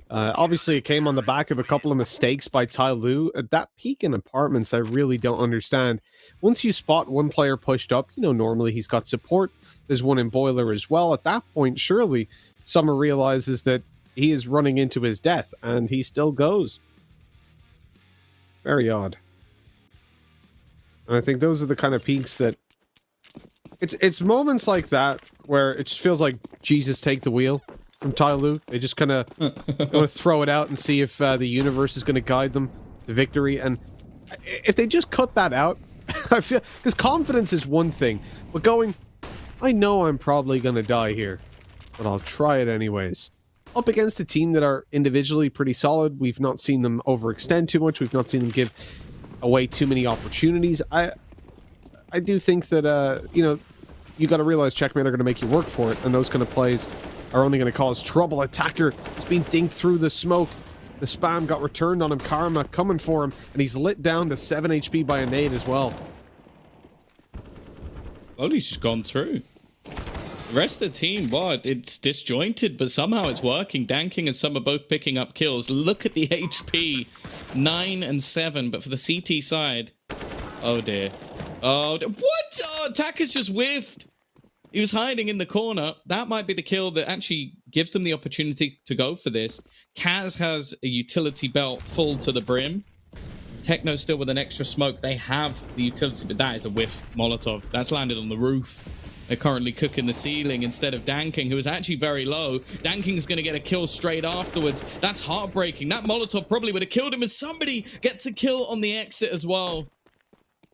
S2: Obviously, it came on the back of a couple of mistakes by TYLOO. At that peak in apartments, I really don't understand. Once you spot one player pushed up, normally he's got support. There's one in Boiler as well. At that point, surely Summer realizes that he is running into his death, and he still goes. Very odd. And I think those are the kind of peaks that... It's moments like that where it just feels like Jesus take the wheel from TYLOO. They just kind of want to throw it out and see if the universe is going to guide them to victory. And if they just cut that out, I feel... Because confidence is one thing, but going, I know I'm probably going to die here, but I'll try it anyways. Up against a team that are individually pretty solid. We've not seen them overextend too much. We've not seen them give away too many opportunities. I do think that, you got to realize Checkmate are going to make you work for it, and those kind of plays are only going to cause trouble. Attacker is being dinked through the smoke. The spam got returned on him. Karma coming for him, and he's lit down to 7 HP by a nade as well.
S1: Oh, he's just gone through. The rest of the team, what? It's disjointed, but somehow it's working. Dan King and Summer both picking up kills. Look at the HP. 9 and 7, but for the CT side... Oh, dear. Oh, what? Oh, Attacker's just whiffed. He was hiding in the corner. That might be the kill that actually gives them the opportunity to go for this. Kaz has a utility belt full to the brim. Techno still with an extra smoke. They have the utility, but that is a whiffed Molotov. That's landed on the roof They're currently cooking the ceiling instead of Danking, who is actually very low. Danking's going to get a kill straight afterwards. That's heartbreaking. That Molotov probably would have killed him, as somebody gets a kill on the exit as well.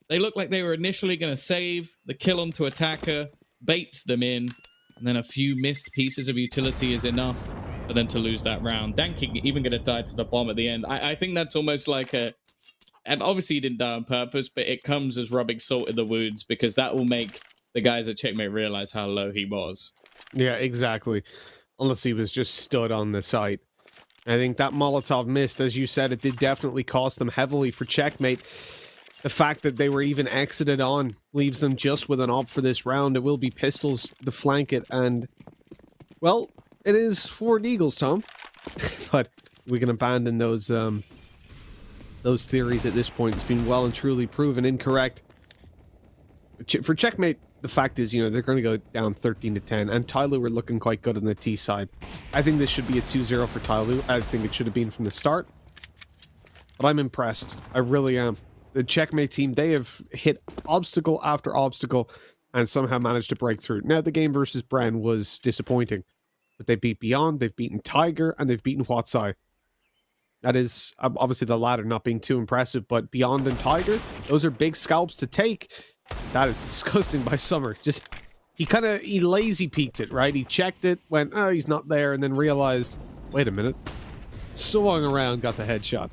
S1: They look like they were initially going to save the kill onto Attacker, baits them in, and then a few missed pieces of utility is enough for them to lose that round. Danking even going to die to the bomb at the end. I think that's almost like a... And obviously he didn't die on purpose, but it comes as rubbing salt in the wounds, because that will make the guys at Checkmate realize how low he was.
S2: Yeah, exactly. Unless he was just stood on the site. I think that Molotov missed, as you said, it did definitely cost them heavily for Checkmate. The fact that they were even exited on leaves them just with an op for this round. It will be pistols to flank it, and, well, it is Ford Eagles, Tom. But we can abandon those theories at this point. It's been well and truly proven incorrect. For Checkmate, the fact is, you know, they're going to go down 13-10, and TYLOO were looking quite good on the T side. I think this should be a 2-0 for TYLOO. I think it should have been from the start. But I'm impressed. I really am. The Checkmate team, they have hit obstacle after obstacle and somehow managed to break through. Now, the game versus Bren was disappointing. But they beat Beyond, they've beaten Tiger, and they've beaten Huatsai. That is, obviously the latter not being too impressive, but Beyond and Tiger, those are big scalps to take. That is disgusting by Summer. Just, he lazy peeked it, right? He checked it, went, oh, he's not there, and then realized, wait a minute. Swung around, got the headshot.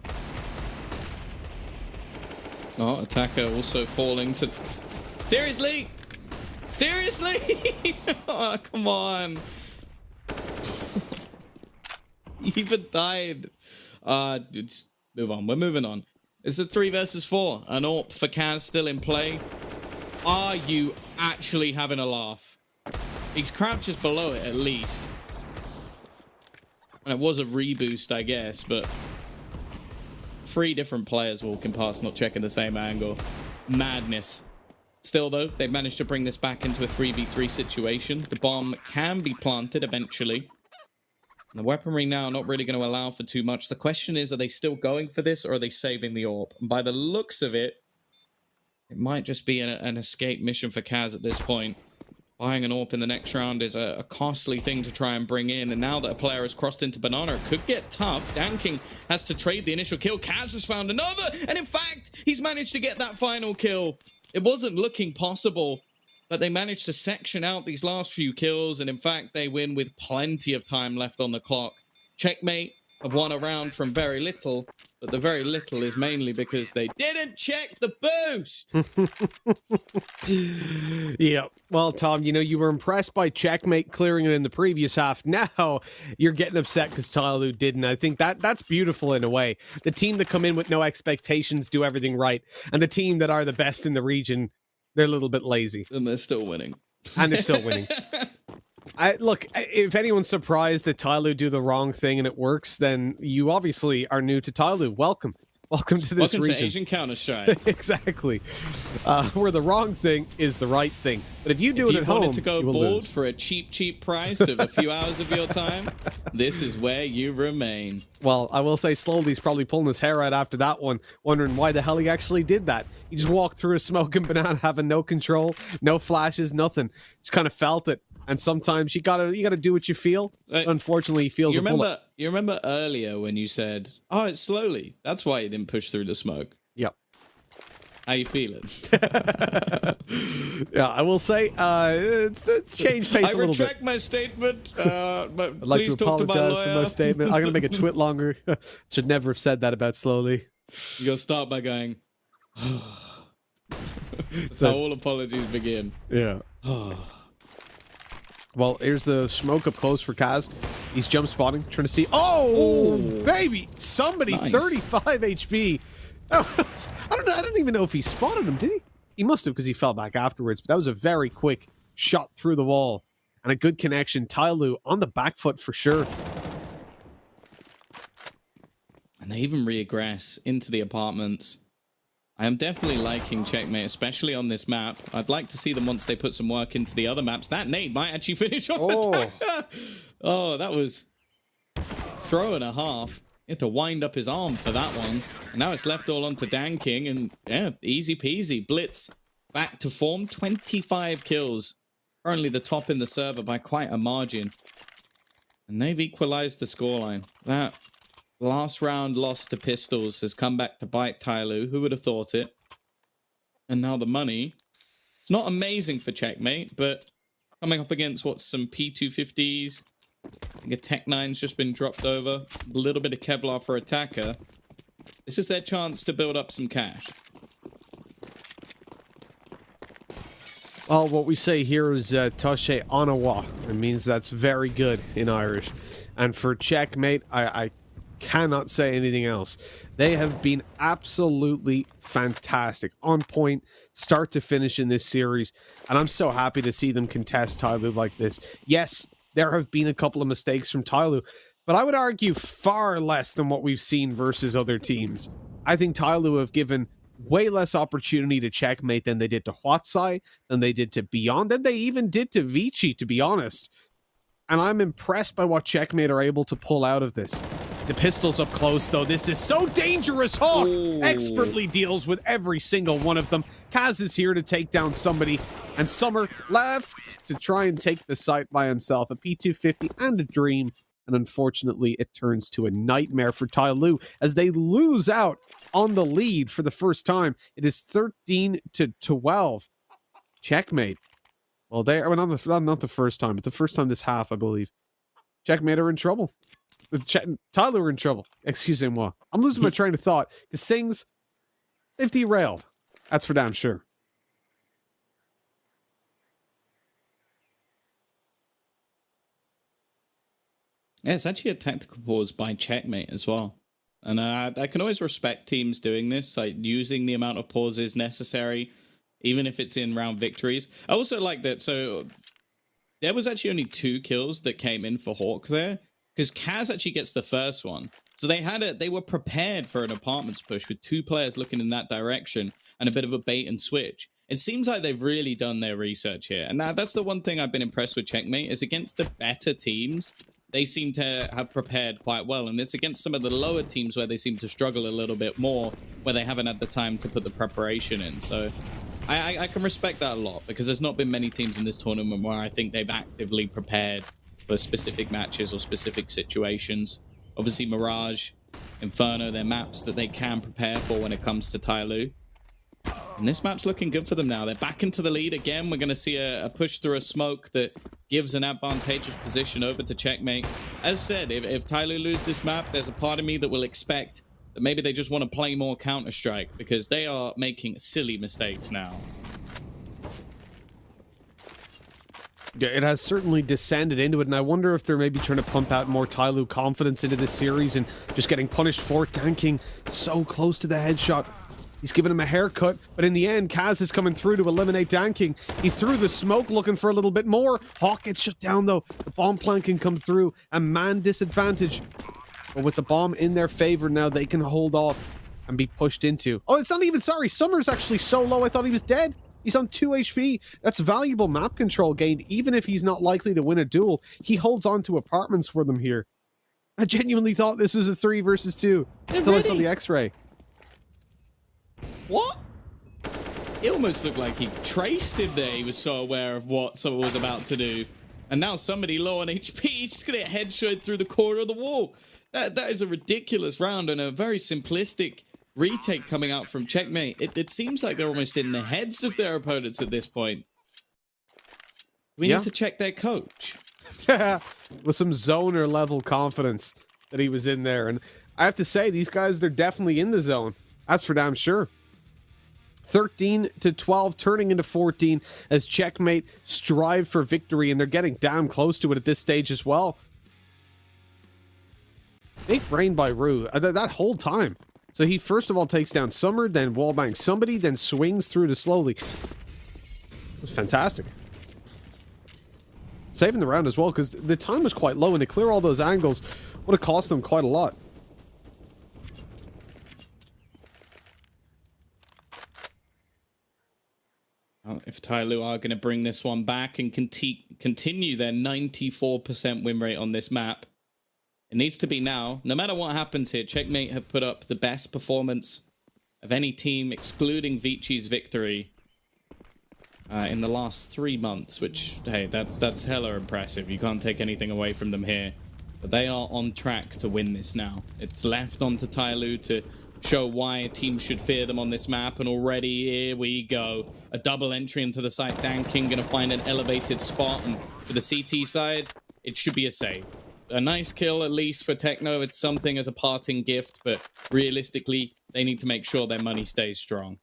S1: Oh, Attacker also falling to... Seriously? Seriously? Oh, come on. Even died. Just move on. We're moving on. It's a 3 versus 4. An AWP for Kaz still in play. Are you actually having a laugh? He's crouches below it at least. And it was a reboost, I guess, but 3 different players walking past, not checking the same angle. Madness. Still, though, they've managed to bring this back into a 3v3 situation. The bomb can be planted eventually. And the weaponry now not really going to allow for too much. The question is, are they still going for this, or are they saving the AWP? And by the looks of it, it might just be an escape mission for Kaz at this point. Buying an AWP in the next round is a costly thing to try and bring in. And now that a player has crossed into Banana, it could get tough. Danking has to trade the initial kill. Kaz has found another. And in fact, he's managed to get that final kill. It wasn't looking possible, but they managed to section out these last few kills. And in fact, they win with plenty of time left on the clock. Checkmate have won a round from very little, but the very little is mainly because they didn't check the boost.
S2: Yeah. Well, Tom, you know, you were impressed by Checkmate clearing it in the previous half. Now you're getting upset because TYLOO didn't. I think that's beautiful in a way. The team that come in with no expectations do everything right, and the team that are the best in the region, they're a little bit lazy.
S1: And they're still winning.
S2: And they're still winning. Look, if anyone's surprised that TYLOO do the wrong thing and it works, then you obviously are new to TYLOO. Welcome. Welcome to this region.
S1: Welcome to Asian Counter-Strike.
S2: Exactly. Where the wrong thing is the right thing. But if you do it at home,
S1: you wanted to go board for a cheap price of a few hours of your time, this is where you remain.
S2: Well, I will say Slowly's probably pulling his hair out after that one, wondering why the hell he actually did that. He just walked through a smoking Banana, having no control, no flashes, nothing. Just kind of felt it. And sometimes you gotta do what you feel. Unfortunately, he feels a bullet.
S1: You remember earlier when you said, "Oh, it's Slowly." That's why you didn't push through the smoke.
S2: Yep.
S1: How you feeling?
S2: Yeah, I will say it's changed pace a little bit.
S1: I retract my statement. But
S2: I'd like
S1: please
S2: to
S1: talk to my
S2: apologize
S1: lawyer.
S2: for my statement. I'm gonna make it twit longer. Should never have said that about Slowly.
S1: You gotta start by going. That's how all apologies begin.
S2: Yeah. Well, here's the smoke up close for Kaz. He's jump spotting, trying to see. Oh, baby! Somebody, nice. 35 HP. Oh, I don't even know if he spotted him, did he? He must have, because he fell back afterwards. But that was a very quick shot through the wall. And a good connection. TYLOO on the back foot for sure.
S1: And they even regress into the apartments. I am definitely liking Checkmate, especially on this map. I'd like to see them once they put some work into the other maps. That nade might actually finish off Attacker. Oh, that was throw and a half. He had to wind up his arm for that one. And now it's left all onto Danking, and yeah, easy peasy. Blitz back to form. 25 kills currently the top in the server by quite a margin. And they've equalized the scoreline. That last round loss to Pistols has come back to bite TYLOO. Who would have thought it? And now the money. It's not amazing for Checkmate, but coming up against what, some P250s. I think a Tech 9's just been dropped over. A little bit of Kevlar for attacker. This is their chance to build up some cash.
S2: Well, what we say here is Toshe Onawa. It means that's very good in Irish. And for Checkmate, I cannot say anything else. They have been absolutely fantastic. On point, start to finish in this series. And I'm so happy to see them contest TYLOO like this. Yes, there have been a couple of mistakes from TYLOO, but I would argue far less than what we've seen versus other teams. I think TYLOO have given way less opportunity to Checkmate than they did to Huatsai, than they did to Beyond, than they even did to Vici, to be honest. And I'm impressed by what Checkmate are able to pull out of this. The Pistols up close, though. This is so dangerous. Hawk expertly deals with every single one of them. Kaz is here to take down somebody, and Summer left to try and take the site by himself. A P250 and a Dream. And unfortunately, it turns to a nightmare for TYLOO as they lose out on the lead for the first time. It is 13-12. Checkmate. Well, they are not the first time, but the first time this half, I believe. Checkmate are in trouble. TYLOO are in trouble. Excusez-moi. I'm losing my train of thought because things, they've derailed. That's for damn sure.
S1: Yeah, it's actually a tactical pause by Checkmate as well. And I can always respect teams doing this, like using the amount of pauses necessary, even if it's in round victories. I also like that. So there was actually only 2 kills that came in for Hawk there, because Kaz actually gets the first one. So they were prepared for an apartments push with 2 players looking in that direction and a bit of a bait and switch. It seems like they've really done their research here. And that's the one thing I've been impressed with Checkmate is against the better teams, they seem to have prepared quite well. And it's against some of the lower teams where they seem to struggle a little bit more, where they haven't had the time to put the preparation in. So I can respect that a lot, because there's not been many teams in this tournament where I think they've actively prepared for specific matches or specific situations. Obviously, Mirage, Inferno, they're maps that they can prepare for when it comes to TYLOO. And this map's looking good for them now. They're back into the lead again. We're going to see a push through a smoke that gives an advantageous position over to Checkmate. As said, if TYLOO lose this map, there's a part of me that will expect that maybe they just want to play more Counter-Strike, because they are making silly mistakes now.
S2: Yeah, it has certainly descended into it, and I wonder if they're maybe trying to pump out more TYLOO confidence into this series and just getting punished for tanking so close to the headshot. He's giving him a haircut, but in the end, Kaz is coming through to eliminate Danking. He's through the smoke looking for a little bit more. Hawk gets shut down, though. The bomb plant can come through. A man disadvantage. But with the bomb in their favor now, they can hold off and be pushed into. Oh, it's not even, sorry. Summer's actually so low, I thought he was dead. He's on 2 HP. That's valuable map control gained, even if he's not likely to win a duel. He holds on to apartments for them here. I genuinely thought this was a 3 versus 2 until I saw the X-ray.
S1: What? It almost looked like he traced him there. He was so aware of what someone was about to do. And now somebody low on HP, he's just going to headshot through the corner of the wall. That is a ridiculous round and a very simplistic retake coming out from Checkmate. It seems like they're almost in the heads of their opponents at this point. We need to check their coach.
S2: With some zoner level confidence that he was in there. And I have to say, these guys, they're definitely in the zone. That's for damn sure. 13-12, turning into 14 as Checkmate strive for victory, and they're getting damn close to it at this stage as well. Big brain by Rue that whole time. So he first of all takes down Summer, then wallbangs somebody, then swings through to slowly. It was fantastic. Saving the round as well, because the time was quite low, and to clear all those angles would have cost them quite a lot.
S1: Well, if TYLOO are going to bring this one back and continue their 94% win rate on this map, it needs to be now. No matter what happens here, Checkmate have put up the best performance of any team, excluding Vici's victory. in the last 3 months, which, hey, that's hella impressive. You can't take anything away from them here. But they are on track to win this now. It's left onto TYLOO to show why teams should fear them on this map, and already here we go. A double entry into the site. Dan King gonna find an elevated spot, and for the CT side, it should be a save. A nice kill, at least for Techno. It's something as a parting gift, but realistically, they need to make sure their money stays strong.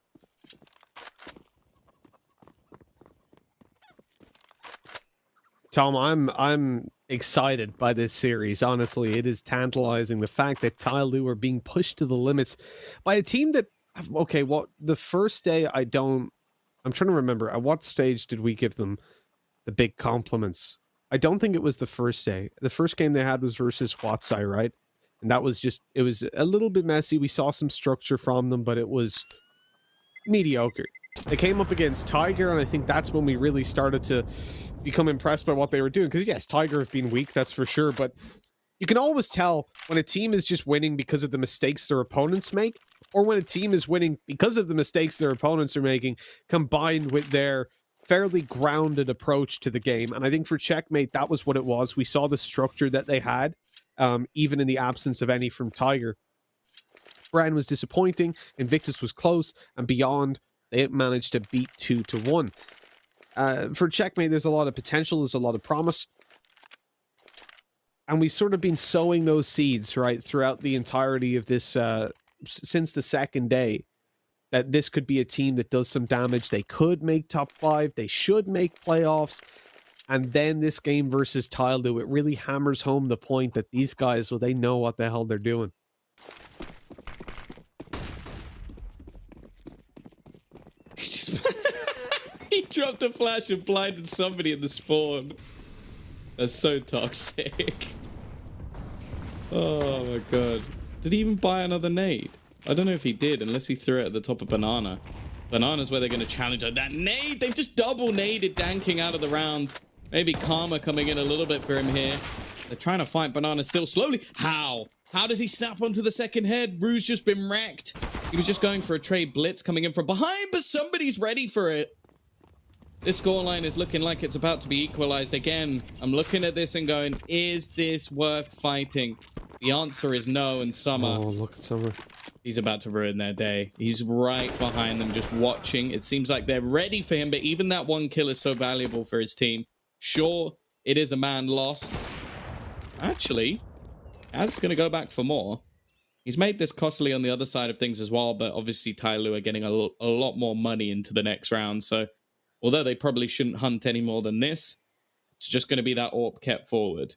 S2: Tom, I'm excited by this series. Honestly, it is tantalizing the fact that TYLOO are being pushed to the limits by a team that, okay, well, the first day I'm trying to remember, at what stage did we give them the big compliments? I don't think it was the first day. The first game they had was versus Watsai, right? And that was just, it was a little bit messy. We saw some structure from them, but it was mediocre. They came up against Tiger, and I think that's when we really started to become impressed by what they were doing. Because yes, Tiger have been weak, that's for sure, but you can always tell when a team is just winning because of the mistakes their opponents make, or when a team is winning because of the mistakes their opponents are making, combined with their fairly grounded approach to the game. And I think for Checkmate, that was what it was. We saw the structure that they had, even in the absence of any from Tiger. Brian was disappointing, Invictus was close, and beyond, they managed to beat 2-1. For Checkmate, there's a lot of potential, there's a lot of promise. And we've sort of been sowing those seeds, right, throughout the entirety of this, since the second day, that this could be a team that does some damage. They could make top 5, they should make playoffs. And then this game versus TYLOO, it really hammers home the point that these guys, well, they know what the hell they're doing.
S1: He dropped a flash and blinded somebody in the spawn. That's so toxic. Oh my god. Did he even buy another nade? I don't know if he did, unless he threw it at the top of Banana. Banana's where they're going to challenge her. That nade! They've just double naded Dan King out of the round. Maybe Karma coming in a little bit for him here. They're trying to fight Banana still slowly. How? How does he snap onto the second head? Rue's just been wrecked. He was just going for a trade blitz coming in from behind, but somebody's ready for it. This scoreline is looking like it's about to be equalized again. I'm looking at this and going, is this worth fighting? The answer is no, and Summer.
S2: Oh, look at Summer.
S1: He's about to ruin their day. He's right behind them, just watching. It seems like they're ready for him, but even that one kill is so valuable for his team. Sure, it is a man lost. Actually, Az is going to go back for more. He's made this costly on the other side of things as well, but obviously TYLOO are getting a lot more money into the next round, so although they probably shouldn't hunt any more than this, it's just going to be that AWP kept forward.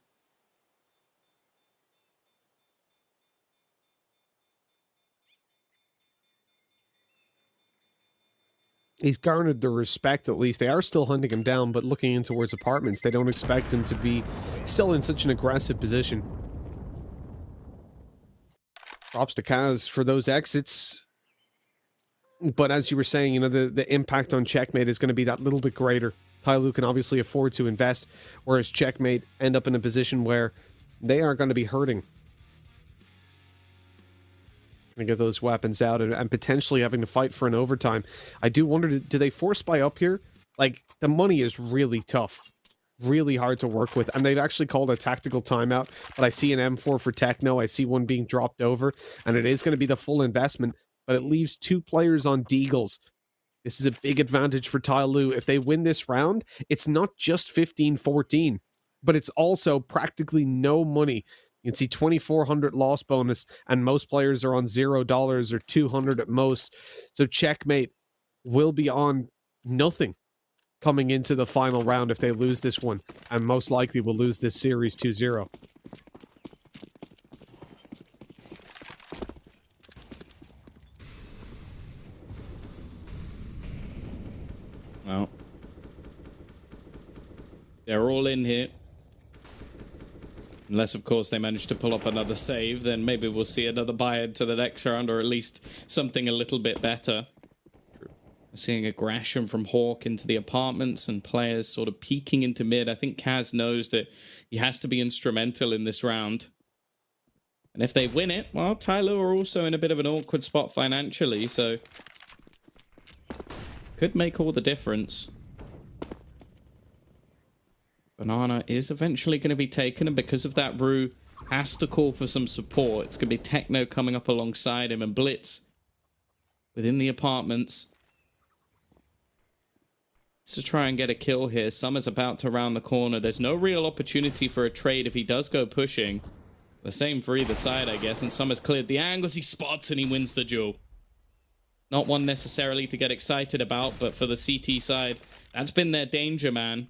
S2: He's garnered the respect, at least. They are still hunting him down, but looking in towards apartments, they don't expect him to be still in such an aggressive position. Props to Kaz for those exits. But as you were saying, you know, the impact on Checkmate is going to be that little bit greater. TYLOO can obviously afford to invest, whereas Checkmate end up in a position where they are going to be hurting. Going to get those weapons out and potentially having to fight for an overtime. I do wonder, do they force buy up here? Like, the money is really tough. Really hard to work with. And they've actually called a tactical timeout, but I see an M4 for Techno. I see one being dropped over, and it is going to be the full investment, but it leaves 2 players on Deagles. This is a big advantage for TYLOO. If they win this round, it's not just 15-14, but it's also practically no money. You can see 2,400 loss bonus, and most players are on $0 or 200 at most. So Checkmate will be on nothing coming into the final round if they lose this one, and most likely will lose this series 2-0.
S1: Well, they're all in here. Unless, of course, they manage to pull off another save, then maybe we'll see another buy to the next round, or at least something a little bit better. We're seeing aggression from Hawk into the apartments and players sort of peeking into mid. I think Kaz knows that he has to be instrumental in this round. And if they win it, well, TYLOO are also in a bit of an awkward spot financially, so could make all the difference. Banana is eventually going to be taken, and because of that, Rue has to call for some support. It's going to be Techno coming up alongside him, and Blitz within the apartments to try and get a kill here. Summer's about to round the corner. There's no real opportunity for a trade if he does go pushing. The same for either side, I guess, and Summer's cleared the angles. He spots and he wins the duel. Not one necessarily to get excited about, but for the CT side, that's been their danger, man.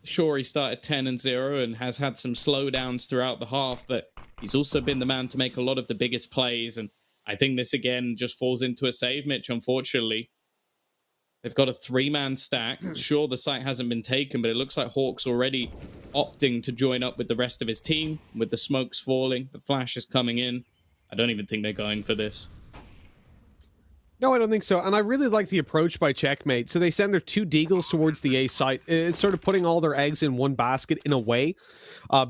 S1: Sure, he started 10-0 and has had some slowdowns throughout the half, but he's also been the man to make a lot of the biggest plays, and I think this again just falls into a save, Mitch, unfortunately. They've got a 3-man stack. Sure, the site hasn't been taken, but it looks like Hawk's already opting to join up with the rest of his team, with the smokes falling, the flash is coming in. I don't even think they're going for this.
S2: No, I don't think so. And I really like the approach by Checkmate. So they send their 2 Deagles towards the A site. It's sort of putting all their eggs in one basket in a way.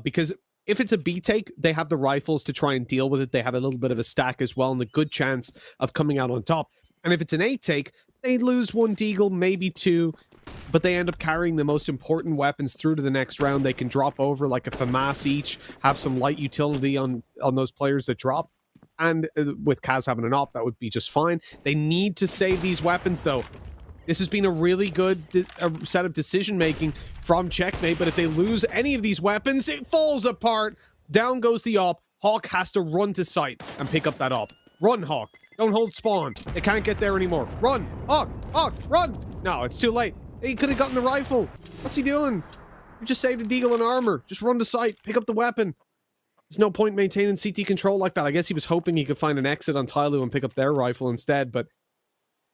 S2: Because if it's a B take, they have the rifles to try and deal with it. They have a little bit of a stack as well and a good chance of coming out on top. And if it's an A take, they lose 1 Deagle, maybe 2. But they end up carrying the most important weapons through to the next round. They can drop over like a FAMAS each, have some light utility on those players that drop. And with Kaz having an op, that would be just fine. They need to save these weapons, though. This has been a really good set of decision-making from Checkmate, but if they lose any of these weapons, it falls apart. Down goes the op. Hawk has to run to site and pick up that op. Run, Hawk. Don't hold spawn. They can't get there anymore. Run! Hawk! Hawk! Run! No, it's too late. He could have gotten the rifle. What's he doing? You just saved a Deagle and armor. Just run to site. Pick up the weapon. There's no point maintaining CT control like that. I guess he was hoping he could find an exit on TYLOO and pick up their rifle instead, but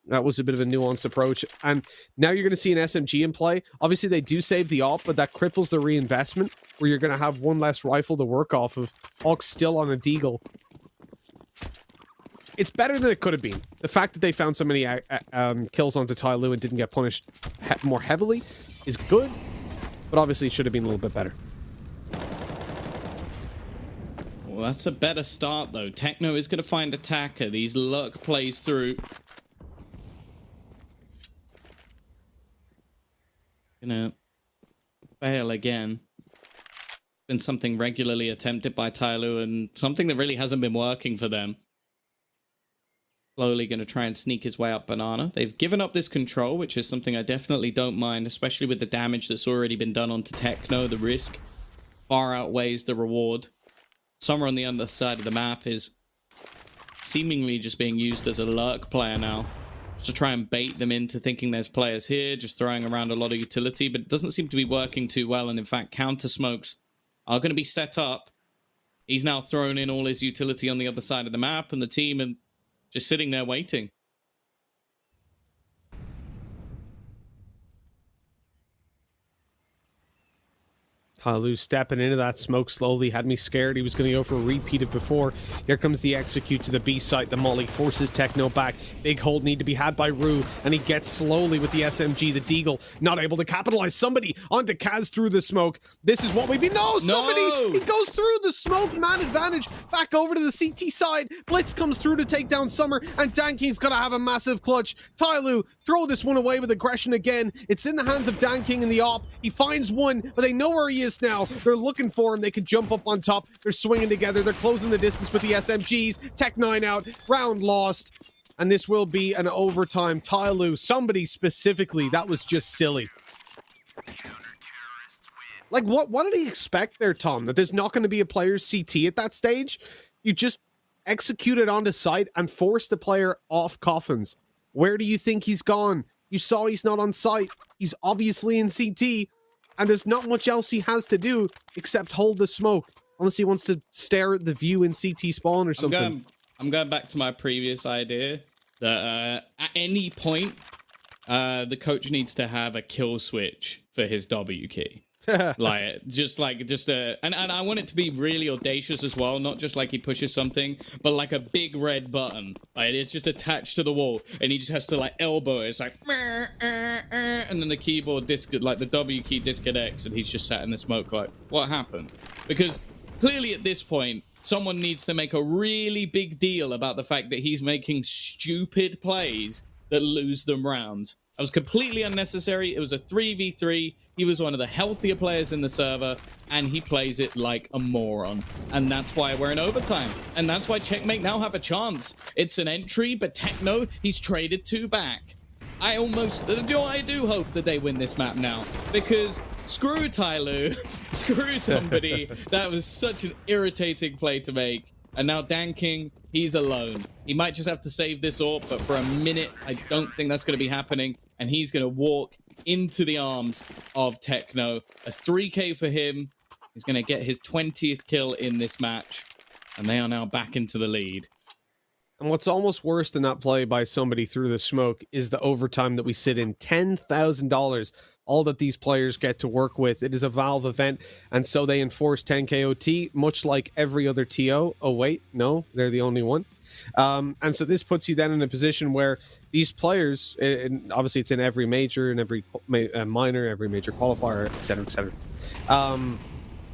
S2: that was a bit of a nuanced approach. And now you're going to see an SMG in play. Obviously, they do save the op, but that cripples the reinvestment, where you're going to have one less rifle to work off of. Hawk's still on a Deagle. It's better than it could have been. The fact that they found so many kills onto TYLOO and didn't get punished more heavily is good, but obviously it should have been a little bit better.
S1: Well, that's a better start, though. Techno is going to find attacker. These luck plays through. Gonna fail again. Been something regularly attempted by TYLOO and something that really hasn't been working for them. Slowly going to try and sneak his way up Banana. They've given up this control, which is something I definitely don't mind, especially with the damage that's already been done onto Techno. The risk far outweighs the reward. Summer on the other side of the map is seemingly just being used as a lurk player now, just to try and bait them into thinking there's players here, just throwing around a lot of utility, but it doesn't seem to be working too well, and in fact counter smokes are going to be set up. He's now thrown in all his utility on the other side of the map, and the team are just sitting there waiting.
S2: TYLOO stepping into that smoke slowly had me scared. He was going to go for a repeat of before. Here comes the execute to the B site. The molly forces Techno back. Big hold need to be had by Rue, and he gets slowly with the SMG. The Deagle not able to capitalize. Somebody onto Kaz through the smoke. This is what we've been. No, somebody!
S1: No!
S2: He goes through the smoke. Man advantage. Back over to the CT side. Blitz comes through to take down Summer, and Danking's going to have a massive clutch. TYLOO throw this one away with aggression again. It's in the hands of Danking in the op. He finds one, but they know where he is now. They're looking for him. They can jump up on top. They're swinging together. They're closing the distance with the SMGs. Tech 9 out. Round lost. And this will be an overtime. TYLOO, somebody specifically, that was just silly. Like, what did he expect there, Tom? That there's not going to be a player's CT at that stage? You just execute it onto site and force the player off coffins. Where do you think he's gone? You saw he's not on site. He's obviously in CT. And there's not much else he has to do except hold the smoke. Unless he wants to stare at the view in CT spawn or something.
S1: I'm going back to my previous idea that at any point, the coach needs to have a kill switch for his W key. And I want it to be really audacious as well, not just like he pushes something, but like a big red button. Like it's just attached to the wall, and he just has to like elbow it. It's like, and then the keyboard like the W key disconnects, and he's just sat in the smoke like, what happened? Because clearly at this point, someone needs to make a really big deal about the fact that he's making stupid plays that lose them rounds. That was completely unnecessary. It was a 3v3. He was one of the healthier players in the server, and he plays it like a moron. And that's why we're in overtime. And that's why Checkmate now have a chance. It's an entry, but Techno, he's traded 2 back. I do hope that they win this map now, because screw TYLOO, screw somebody. That was such an irritating play to make. And now Dan King, he's alone. He might just have to save this AWP, but for a minute, I don't think that's going to be happening. And he's going to walk into the arms of Techno. A 3K for him. He's going to get his 20th kill in this match. And they are now back into the lead.
S2: And what's almost worse than that play by somebody through the smoke is the overtime that we sit in. $10,000, all that these players get to work with. It is a Valve event, and so they enforce 10K OT, much like every other TO. Oh, wait, no, they're the only one. And so this puts you then in a position where these players, and obviously it's in every major and every minor, every major qualifier, etc., etc.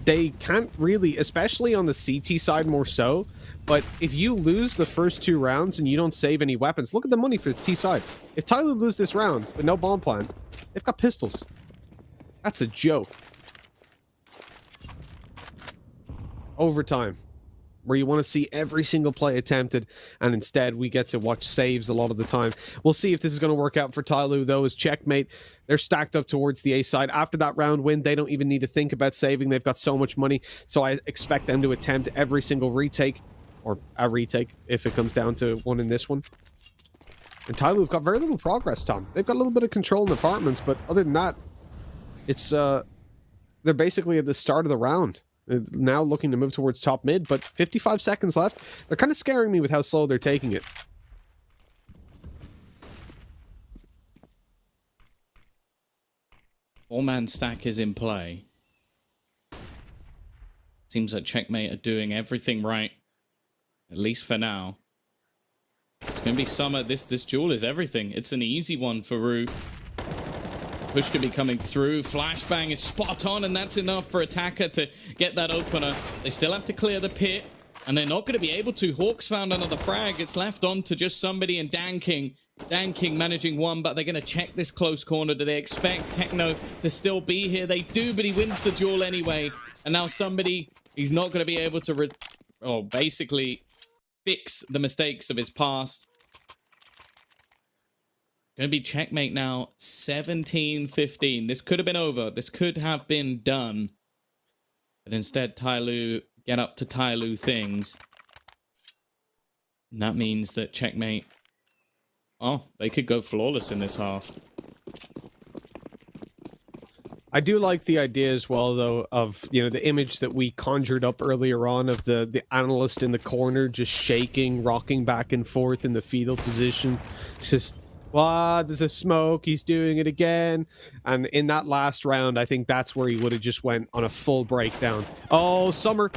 S2: They can't really, especially on the CT side more so, but if you lose the first 2 rounds and you don't save any weapons, look at the money for the T side. If TYLOO lose this round with no bomb plan, they've got pistols. That's a joke. Overtime, where you want to see every single play attempted, and instead we get to watch saves a lot of the time. We'll see if this is going to work out for TYLOO, though, as Checkmate. They're stacked up towards the A side. After that round win, they don't even need to think about saving. They've got so much money, so I expect them to attempt every single retake, or a retake, if it comes down to one in this one. And TYLOO have got very little progress, Tom. They've got a little bit of control in apartments, but other than that, it's they're basically at the start of the round. Now looking to move towards top mid, but 55 seconds left. They're kind of scaring me with how slow they're taking it.
S1: Four-man stack is in play. Seems like Checkmate are doing everything right, at least for now. It's going to be Summer. This duel is everything. It's an easy one for Rue. Push could be coming through. Flashbang is spot on, and that's enough for Attacker to get that opener. They still have to clear the pit, and they're not going to be able to. Hawks found another frag. It's left on to just somebody, and Dan King. Dan King managing one, but they're going to check this close corner. Do they expect Techno to still be here? They do, but he wins the duel anyway. And now somebody, he's not going to be able to basically fix the mistakes of his past. Going to be Checkmate now, 17-15. This could have been over. This could have been done. But instead, TYLOO get up to TYLOO things. And that means that Checkmate, oh, they could go flawless in this half.
S2: I do like the idea as well, though, of, you know, the image that we conjured up earlier on of the analyst in the corner just shaking, rocking back and forth in the fetal position. Just, what? There's a smoke. He's doing it again. And in that last round, I think that's where he would have just went on a full breakdown. Oh, Summer,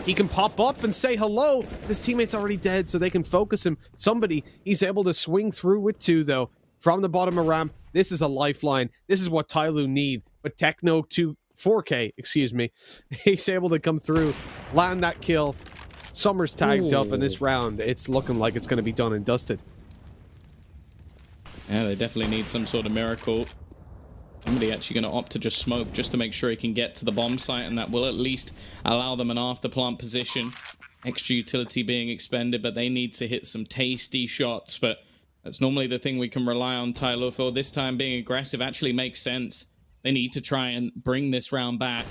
S2: he can pop up and say hello. His teammate's already dead, so they can focus him. Somebody, he's able to swing through with 2, though. From the bottom of ramp, this is a lifeline. This is what TYLOO need. But Techno 4K, excuse me. He's able to come through, land that kill. Summer's tagged up in this round. It's looking like it's going to be done and dusted.
S1: Yeah, they definitely need some sort of miracle. Somebody actually going to opt to just smoke just to make sure he can get to the bomb site, and that will at least allow them an after plant position. Extra utility being expended, but they need to hit some tasty shots. But that's normally the thing we can rely on TYLOO for. This time being aggressive actually makes sense. They need to try and bring this round back.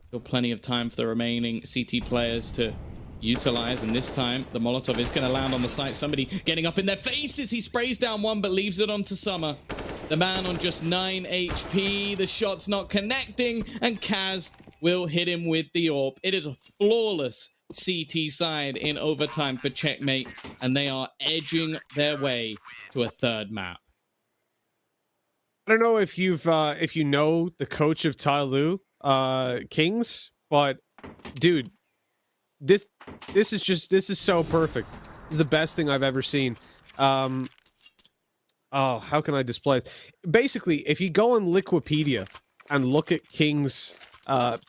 S1: Still plenty of time for the remaining CT players to utilize, and this time the Molotov is going to land on the site. Somebody getting up in their faces. He sprays down one but leaves it onto Summer. The man on just 9 HP. The shot's not connecting, and Kaz will hit him with the AWP. It is a flawless CT side in overtime for Checkmate, and they are edging their way to a third map.
S2: I don't know if you know the coach of TYLOO, Kings, but dude, this is so perfect. This is the best thing I've ever seen. Oh, how can I display it? Basically, if you go on Liquipedia and look at King's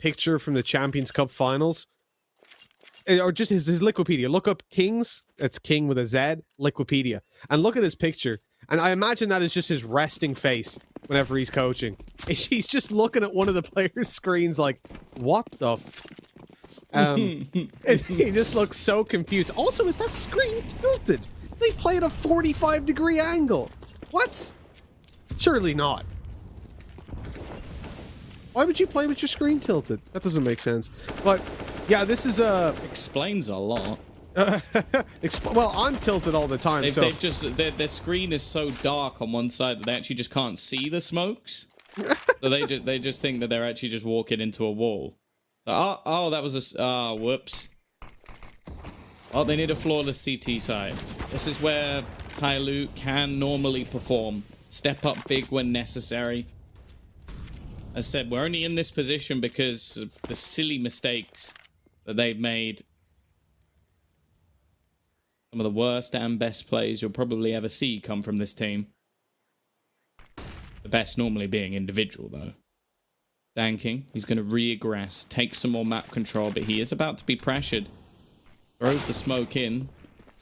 S2: picture from the Champions Cup finals, or just his Liquipedia, look up Kings, that's King with a Z, Liquipedia, and look at his picture. And I imagine that is just his resting face whenever he's coaching. He's just looking at one of the players' screens like, what the f... he just looks so confused. Also, is that screen tilted? They play at a 45-degree angle. What? Surely not. Why would you play with your screen tilted? That doesn't make sense. But yeah, this is
S1: explains a lot.
S2: Well, I'm tilted all the time.
S1: They've just their screen is so dark on one side that they actually just can't see the smokes. So they just think that they're actually just walking into a wall. So, oh, that was a whoops. Oh, they need a flawless CT side. This is where TYLOO can normally perform. Step up big when necessary. As I said, we're only in this position because of the silly mistakes that they've made. Some of the worst and best plays you'll probably ever see come from this team. The best normally being individual, though. Danking, he's going to re-aggress, take some more map control, but he is about to be pressured. Throws the smoke in,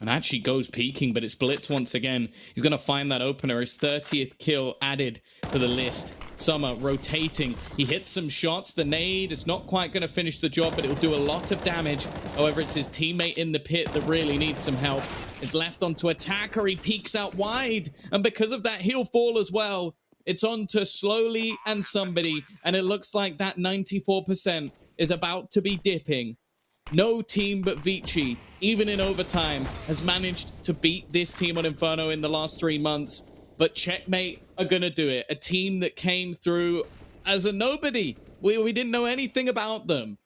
S1: and actually goes peeking, but it's Blitz once again. He's going to find that opener, his 30th kill added to the list. Summer rotating, he hits some shots. The nade is not quite going to finish the job, but it'll do a lot of damage. However, it's his teammate in the pit that really needs some help. It's left onto attacker, he peeks out wide, and because of that, he'll fall as well. It's on to Slowly and Somebody, and it looks like that 94% is about to be dipping. No team but Vici, even in overtime, has managed to beat this team on Inferno in the last 3 months. But Checkmate are going to do it. A team that came through as a nobody. We didn't know anything about them.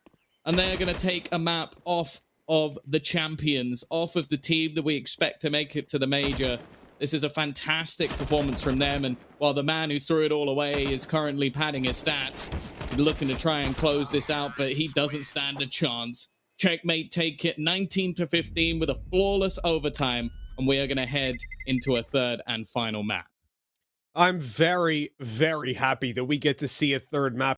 S1: And they're going to take a map off of the champions, off of the team that we expect to make it to the major. This is a fantastic performance from them. And while the man who threw it all away is currently padding his stats, looking to try and close this out, but he doesn't stand a chance. Checkmate take it 19-15 with a flawless overtime, and we are going to head into a third and final map.
S2: I'm very, very happy that we get to see a third map.